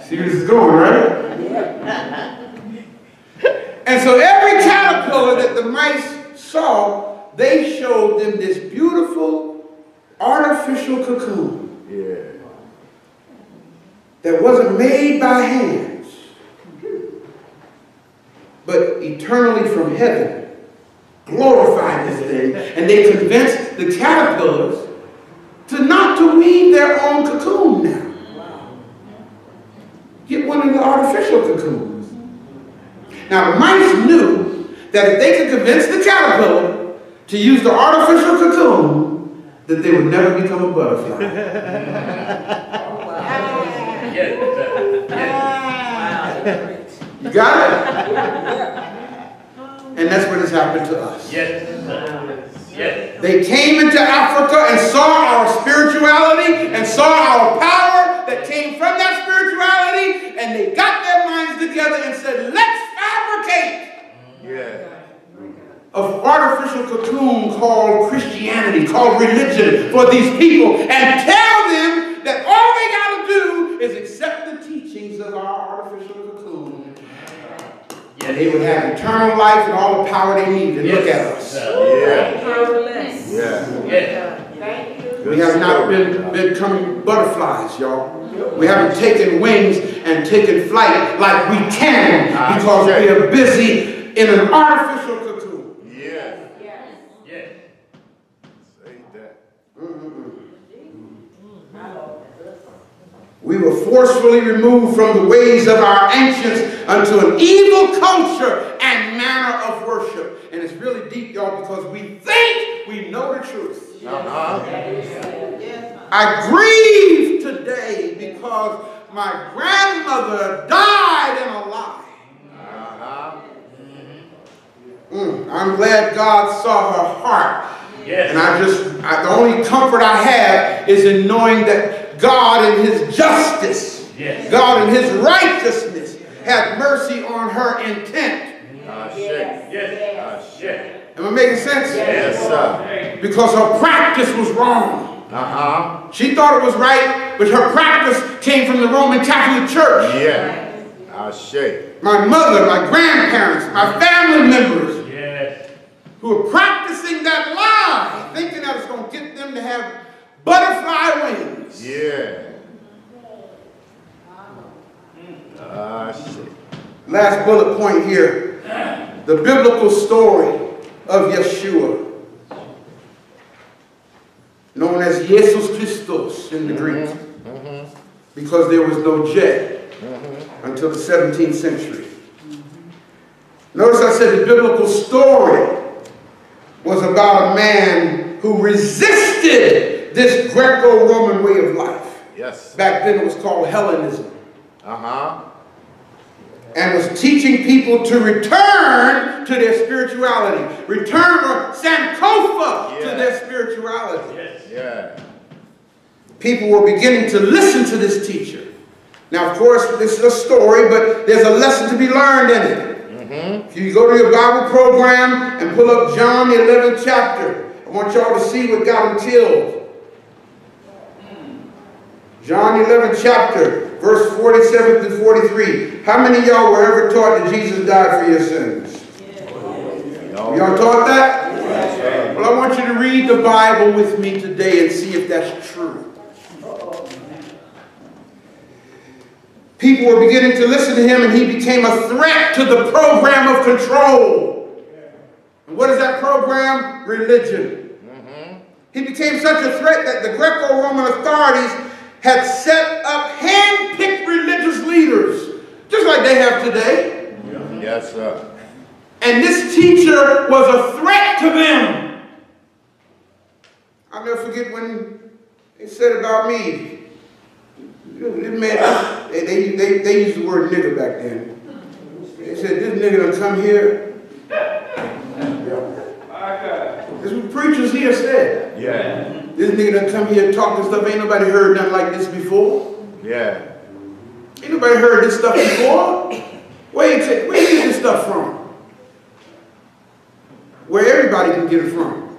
See where this is going, right? And so every caterpillar that the mice saw, they showed them this beautiful artificial cocoon. Yeah. That wasn't made by hands, but eternally from heaven. Glorified this thing, and they convinced the caterpillars not to weave their own cocoon now. Get one of the artificial cocoons. Now the mice knew that if they could convince the caterpillar to use the artificial cocoon, that they would never become a butterfly. You got it? And that's what has happened to us. Yes. Yes. They came into Africa and saw our spirituality and saw our power that came from that spirituality, and they got their minds together and said, let's fabricate an artificial cocoon called Christianity, called religion for these people, and tell them that all they got to do is accept the teachings of our artificial cocoon. And they would have eternal life and all the power they need to look at us. We have not been becoming butterflies, y'all. We haven't taken wings and taken flight like we can because we are busy in an artificial cocoon. Say that. We were forcefully removed from the ways of our ancients unto an evil culture and manner of worship. And it's really deep, y'all, because we think we know the truth. I grieve today because my grandmother died in a lie. I'm glad God saw her heart. And the only comfort I have is in knowing that God in His justice, God in His righteousness, had mercy on her intent. Am I making sense? Yes, sir. Because her practice was wrong. She thought it was right, but her practice came from the Roman Catholic Church. My mother, my grandparents, my family members who were practicing that lie, thinking that it's going to get them to have butterfly wings. Last bullet point here. The biblical story of Yeshua, known as Jesus Christos in the Greek, because there was no J until the 17th century. Notice I said the biblical story was about a man who resisted this Greco-Roman way of life. Back then it was called Hellenism. And was teaching people to return to their spirituality. Return or Sankofa to their spirituality. People were beginning to listen to this teacher. Now, of course, this is a story, but there's a lesson to be learned in it. If you go to your Bible program and pull up John the 11th chapter, I want y'all to see what got him killed. John 11 chapter, verse 47 through 43. How many of y'all were ever taught that Jesus died for your sins? Y'all taught that? Well, I want you to read the Bible with me today and see if that's true. People were beginning to listen to him, and he became a threat to the program of control. And what is that program? Religion. He became such a threat that the Greco-Roman authorities had set up hand-picked religious leaders, just like they have today. Yes, sir. And this teacher was a threat to them. I'll never forget when they said about me, they used the word nigger back then. They said, this nigga done come here. This is what preachers here said. Yeah. This nigga done come here and talk this stuff. Ain't nobody heard nothing like this before. Yeah. Ain't nobody heard this stuff before. Where you get this stuff from? Where everybody can get it from.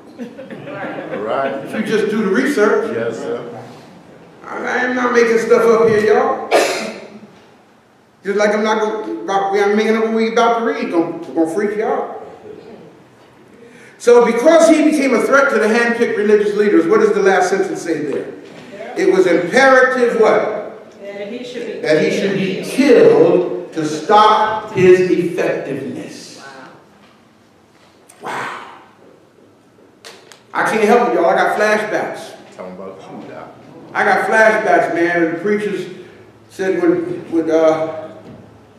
All right. If you just do the research. Yes, sir. I am not making stuff up here, y'all. Just like I'm making up what we about to read. Gonna freak you out. So because he became a threat to the hand-picked religious leaders, what does the last sentence say there? It was imperative what? That he should be killed to stop his effectiveness. Wow. I can't help it, y'all. I got flashbacks. Talking about you, Doc. I got flashbacks, man. The preachers said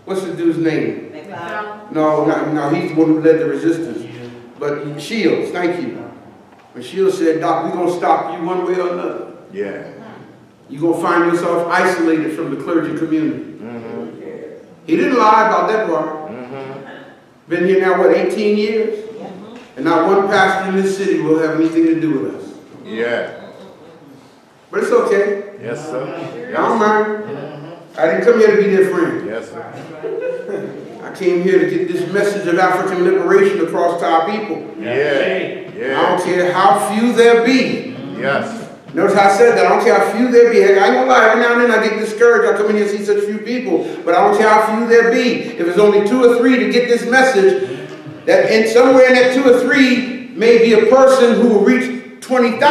what's the dude's name? No, he's the one who led the resistance. But Shields, thank you. When Shields said, Doc, we're going to stop you one way or another. Yeah. You're going to find yourself isolated from the clergy community. He didn't lie about that part. Been here now, what, 18 years? And not one pastor in this city will have anything to do with us. Yeah. But it's okay. Yes, sir. I don't mind. I didn't come here to be their friend. Yes, sir. I came here to get this message of African liberation across to our people. Yeah. I don't care how few there be. Yes. Notice how I said that. I don't care how few there be. Heck, I ain't gonna lie, every now and then I get discouraged. I come in here and see such few people. But I don't care how few there be. If it's only 2 or 3 to get this message, that somewhere in that 2 or 3 may be a person who will reach 20,000.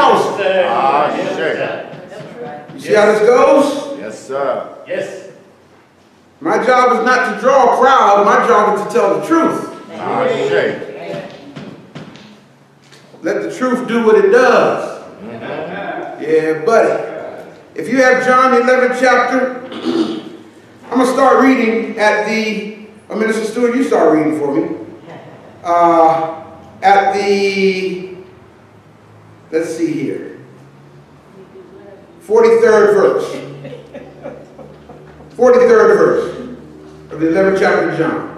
Ah, shit. You see how this goes? Yes, sir. Yes. My job is not to draw a crowd. My job is to tell the truth. Ah, shit. Let the truth do what it does. Yeah, buddy. If you have John 11 chapter, I'm going to start reading at the, Minister Stewart, you start reading for me. At the, let's see here, 43rd verse. 43rd verse of the 11th chapter of John.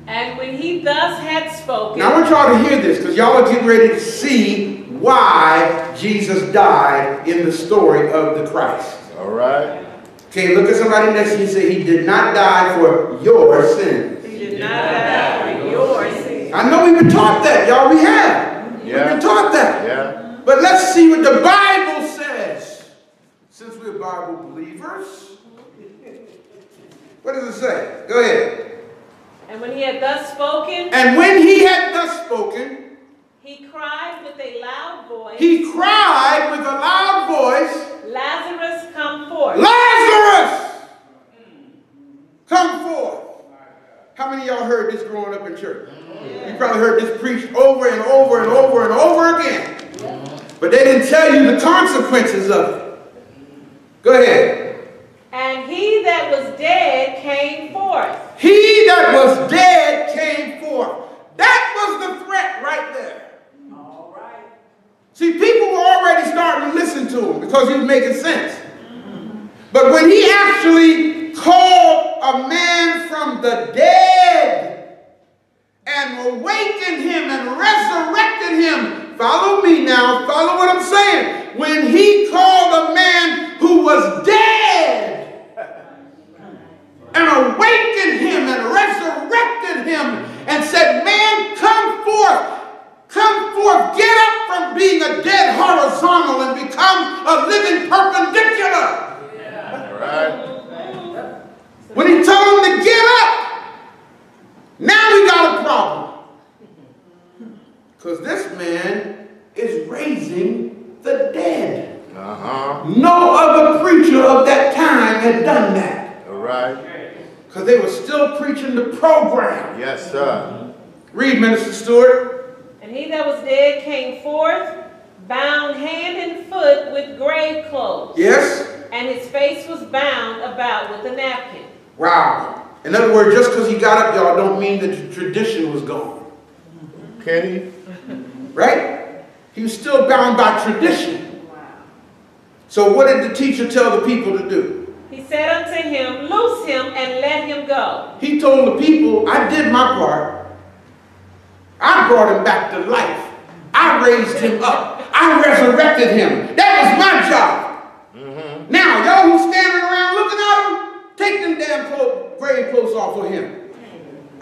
And when he thus had spoken. Now I want y'all to hear this, because y'all are getting ready to see why Jesus died in the story of the Christ. All right. Okay, look at somebody next to you and say, he did not die for your sins. He did not die for your sins. I know we've been taught that, y'all. We have. Yeah. We've been taught that. Yeah. But let's see what the Bible says. Since we're Bible believers. What does it say? Go ahead. And when he had thus spoken. And when he had thus spoken. He cried with a loud voice. He cried with a loud voice. Lazarus, come forth. Lazarus! Come forth. How many of y'all heard this growing up in church? You probably heard this preached over and over and over and over again. But they didn't tell you the consequences of it. Go ahead. And he that was dead came forth. He that was dead came forth. That was the threat right there. All right. See, people were already starting to listen to him because he was making sense. But when he actually called a man from the dead and awakened him and resurrected him, follow me now, follow what I'm saying. When he called a man who was dead and awakened him and resurrected him and said, man, come forth, get up from being a dead horizontal and become a living perpendicular. Because this man is raising the dead. Uh-huh. No other preacher of that time had done that. All right. Because they were still preaching the program. Yes, sir. Read, Minister Stewart. And he that was dead came forth, bound hand and foot with grave clothes. Yes? And his face was bound about with a napkin. Wow. In other words, just because he got up, y'all, don't mean that the tradition was gone. Kenny? Right? He was still bound by tradition. Wow. So what did the teacher tell the people to do? He said unto him, loose him and let him go. He told the people, I did my part. I brought him back to life. I raised him up. I resurrected him. That was my job. Mm-hmm. Now, y'all who standing around looking at him, take them damn grave clothes off of him.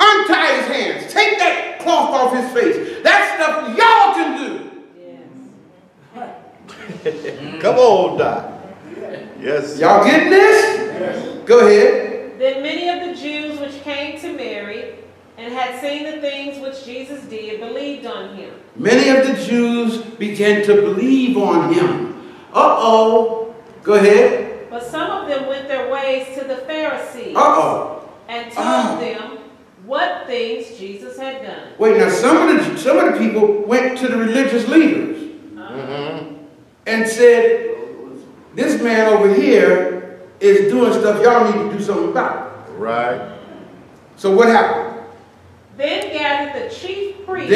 Untie his hands. Take that cloth off his face. That stuff y'all can do. Yes. Come on, Doc. Yes. Y'all getting this? Yes. Go ahead. Then many of the Jews which came to Mary and had seen the things which Jesus did believed on him. Many of the Jews began to believe on him. Uh-oh. Go ahead. But some of them went their ways to the Pharisees. Uh-oh. And told them what things Jesus had done. Wait, now some of the people went to the religious leaders and said, this man over here is doing stuff y'all need to do something about. Right. So what happened? Then gathered the chief priests.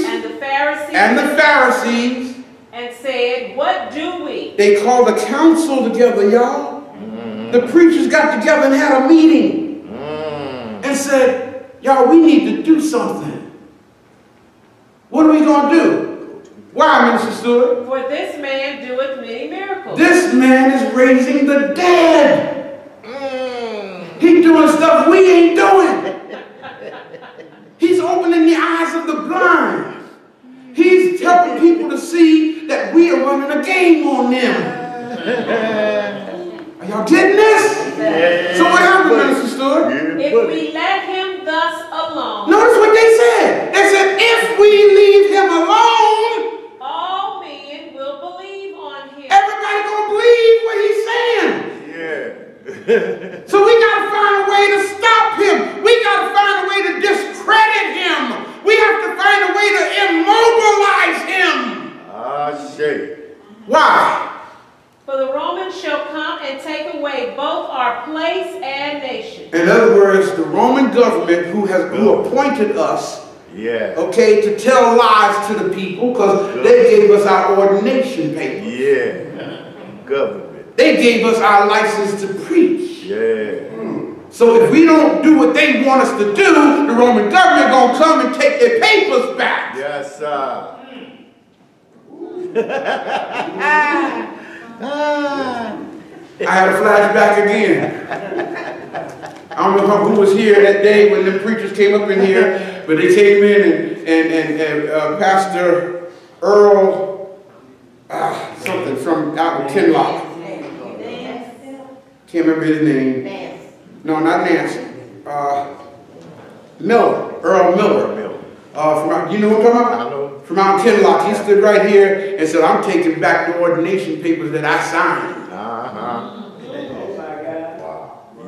And the Pharisees. And said, what do we? They called a council together, y'all. The preachers got together and had a meeting and said, y'all, we need to do something. What are we going to do? Why, Minister Stewart? For this man doeth many miracles. This man is raising the dead. He's doing stuff we ain't doing. He's opening the eyes of the blind. He's helping people to see that we are running a game on them. Are y'all getting this? Yeah. So what happened, Minister Stewart? If we let him thus alone. Notice what they said. They said, if we leave him alone, all men will believe on him. everybody gonna believe what he's saying. Yeah. So we gotta find a way to stop him. We gotta find a way to discredit him. We have to find a way to immobilize him. Ah, shit. Why? For the Romans shall come and take away both our place and nation. In other words, the Roman government who appointed us, okay, to tell lies to the people, because they gave us our ordination papers. Yeah. Government. They gave us our license to preach. Yeah. So if we don't do what they want us to do, the Roman government gonna come and take their papers back. Yes, sir. I had a flashback again. I don't know who was here that day when the preachers came up in here, but they came in and Pastor Earl, something from out in Kinlock. Can't remember his name. No, not Nancy. Miller, Earl Miller. From out, you know what I'm talking about? I know. From out in Kinlock. He stood right here and said, I'm taking back the ordination papers that I signed. Wow.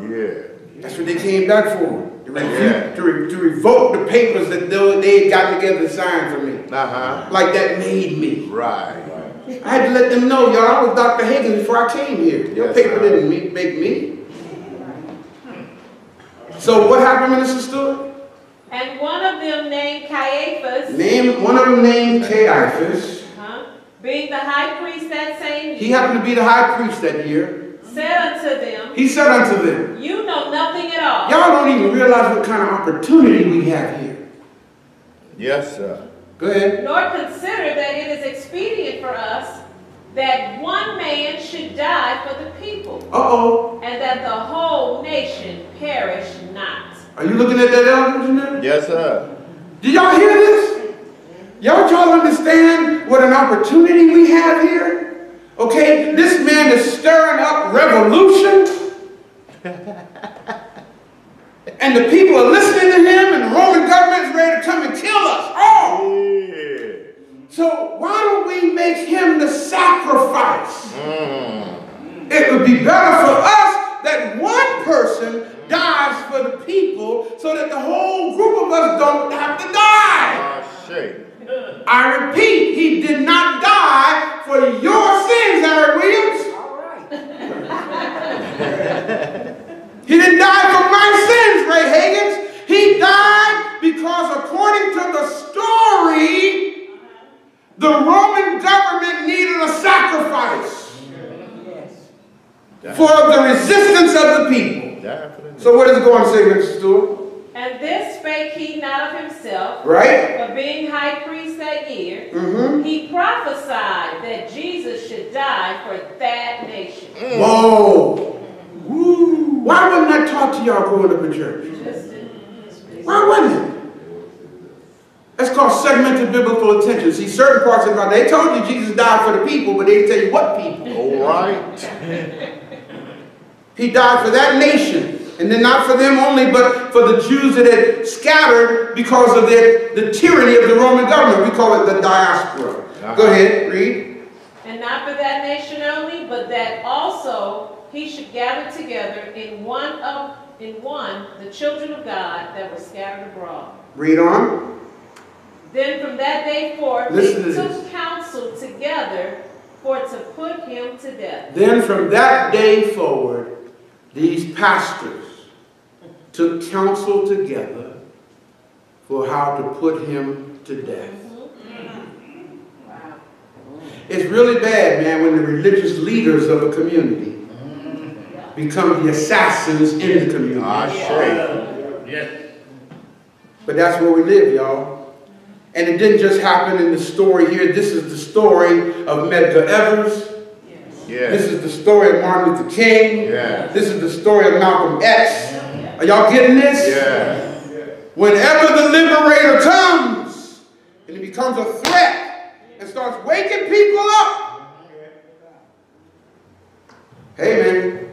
Yeah. That's what they came back for. To revoke the papers that they had gotten together to sign for me. Like that made me. Right. I had to let them know, y'all, I was Dr. Hagins before I came here. Your paper didn't make me. So what happened, Minister Stewart? And one of them named Caiaphas. One of them named Caiaphas. Being the high priest that same year. He happened to be the high priest that year. Said unto them. He said unto them. You know nothing at all. Y'all don't even realize what kind of opportunity we have here. Yes, sir. Go ahead. Nor consider that it is expedient for us that one man should die for the people. And that the whole nation perish not. Are you looking at that, Elder? Yes, sir. Did y'all hear this? Y'all understand what an opportunity we have here? Okay, this man is stirring up revolution. And the people are listening to him, and the Roman government is ready to come and kill us all. So why don't we make him the sacrifice? It would be better for us that one person dies for the people so that the whole group of us don't have to die. I repeat, he did not die for your sins, Harry Williams. He didn't die for my sins, Ray Hagins. He died because according to the story, the Roman government needed a sacrifice for the resistance of the people. So where does it go on to say, Mr. Stewart? And this spake he not of himself, right? But being high priest that year, he prophesied that Jesus should die for that nation. Whoa! Woo. Why wasn't that taught to y'all growing up in church? Why wasn't it? That's called segmented biblical attention. See, certain parts of the Bible, they told you Jesus died for the people, but they didn't tell you what people. All right. He died for that nation. And then not for them only, but for the Jews that had scattered because of the tyranny of the Roman government. We call it the diaspora. Go ahead, read. And not for that nation only, but that also he should gather together in one the children of God that were scattered abroad. Read on. Then from that day forth they took counsel together for to put him to death. Then from that day forward, these pastors took counsel together for how to put him to death. Wow. It's really bad, man, when the religious leaders of a community become the assassins in the community. Yes. But that's where we live, y'all. And it didn't just happen in the story here. This is the story of Medgar Evers. Yes. This is the story of Martin Luther King. Yes. This is the story of Malcolm X. Are y'all getting this? Yes. Whenever the liberator comes and he becomes a threat and starts waking people up. Hey, man.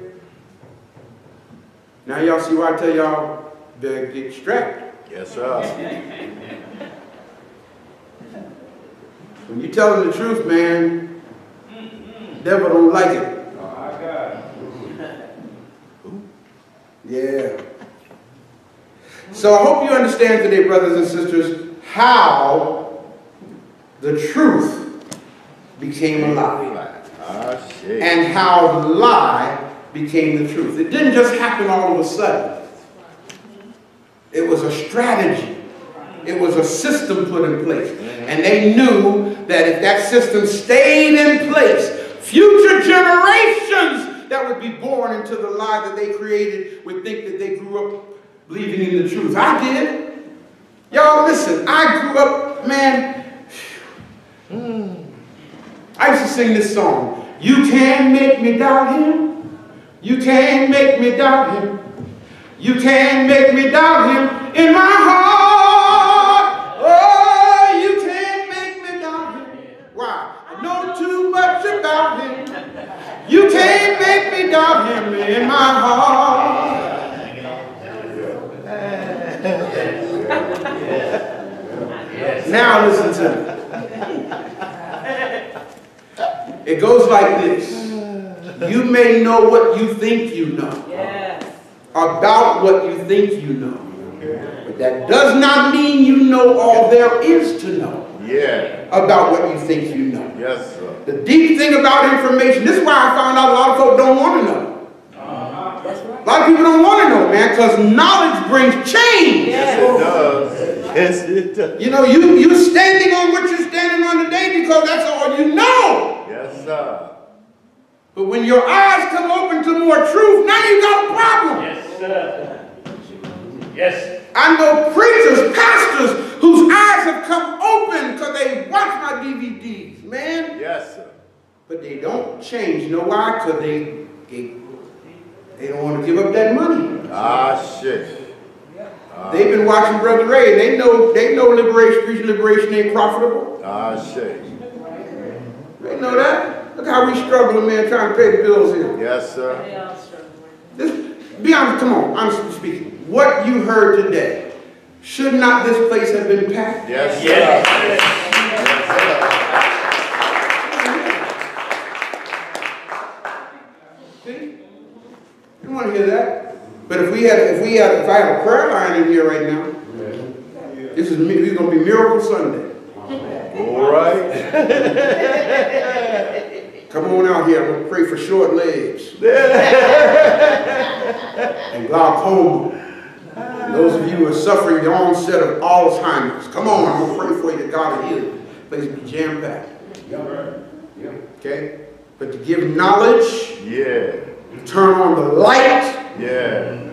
Now y'all see why I tell y'all better get strapped. Yes, sir. When you're telling the truth, man, the devil don't like it. Yeah. So I hope you understand today, brothers and sisters, how the truth became a lie. And how the lie became the truth. It didn't just happen all of a sudden. It was a strategy. It was a system put in place. And they knew that if that system stayed in place, future generations that would be born into the lie that they created would think that they grew up believing in the truth. I did. Y'all listen, I grew up, man. I used to sing this song. You can't make me doubt him. You can't make me doubt him. You can't make me doubt him in my heart. Oh, you can't make me doubt him. Why? I know too much about him. You can't make me doubt him in my heart. Now listen to me. It goes like this. You may know what you think you know. Yes. About what you think you know. But that does not mean you know all there is to know. Yeah. About what you think you know. Yes, sir. The deep thing about information, this is why I found out a lot of folks don't want to know. That's right. A lot of people don't want to know, man, because knowledge brings change. Yes, it does. Yes, it does. You know, you're standing on what you're standing on today because that's all you know. Yes, sir. But when your eyes come open to more truth, now you got a problem. Yes, sir. Yes. I know preachers, pastors, whose eyes have come open because they watch my DVDs, man. Yes, sir. But they don't change. You know why? Because they don't want to give up that money. Ah, shit. They've been watching Brother Ray. They know liberation, preaching liberation ain't profitable. Ah, shit. They know that. Look how we struggling, man, trying to pay the bills here. Yes, sir. They all struggle. Be honest, come on, honestly speaking. What you heard today, should not this place have been packed? Yes, sir. Yes. Yes, sir. don't want to hear that. But if I had a prayer line in here right now, this is going to be Miracle Sunday. All right. Come on out here. I'm going to pray for short legs and glaucoma. And those of you who are suffering the onset of Alzheimer's, come on. I'm going to pray for you that God will heal you. Please be jam-packed. Okay? But to give knowledge, turn on the light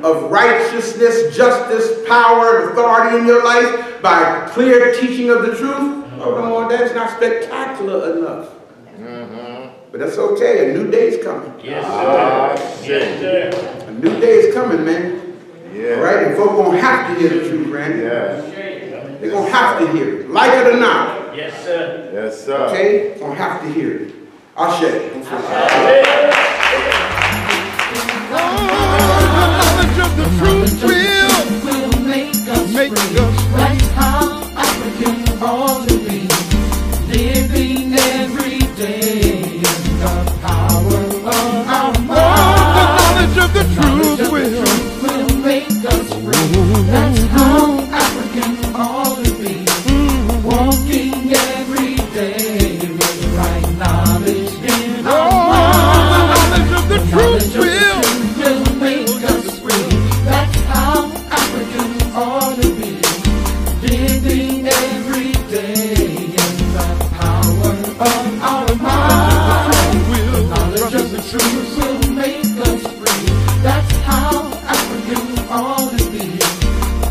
of righteousness, justice, power, and authority in your life by clear teaching of the truth. Oh no, that's not spectacular enough. But that's okay. A new day is coming. Yes, sir. Yes, sir. A new day is coming, man. Yeah. All right? And folks going to have to hear the truth, Randy. They're going to have to hear it. Like it or not. Yes, sir. Yes, sir. Okay? Going to have to hear it. Ashe. Knowledge of the truth will make us free. That's how Africans ought to be. Living every day in the power of our mind. The knowledge of the truth will make us free. That's how Africans ought to be. Walking every day with right knowledge in our mind. The knowledge of the truth will make us free. That's how Africans ought to be. Living every day in the power of our mind. The knowledge of the truth will make us free. That's how Africans ought to be.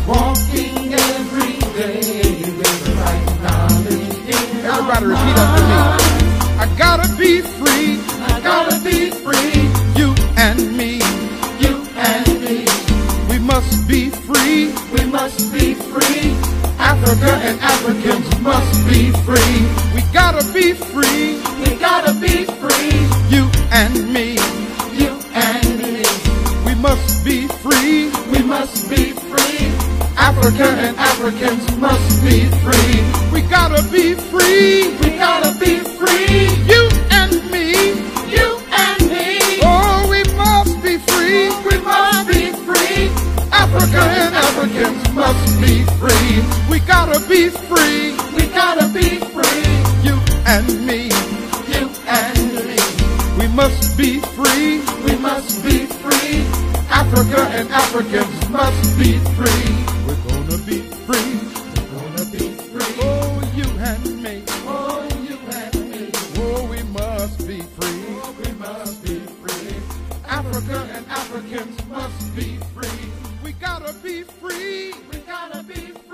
Walking every day with right knowledge in our mind. Everybody repeat after me. I gotta be free. I gotta be free. You and me. You and me. We must be free. We must be free. Africa and Africans must be free. We gotta be free. We gotta be free. You and me. You and me. We must be free. We must be free. Africa and Africans must be free. We gotta be free. We gotta be free. You and me. You and me. Oh, we must be free. We must be free. Africa and Africans must be free. We gotta be free. We gotta be free. You and me. You and me. We must be free. We must be free. Africa and Africans must be free. We're gonna be free. We're gonna be free. Oh, you and me. Oh, you and me. Oh, we must be free. Oh, we must be free. Africa and Africans must be free. We gotta be free. We gotta be free.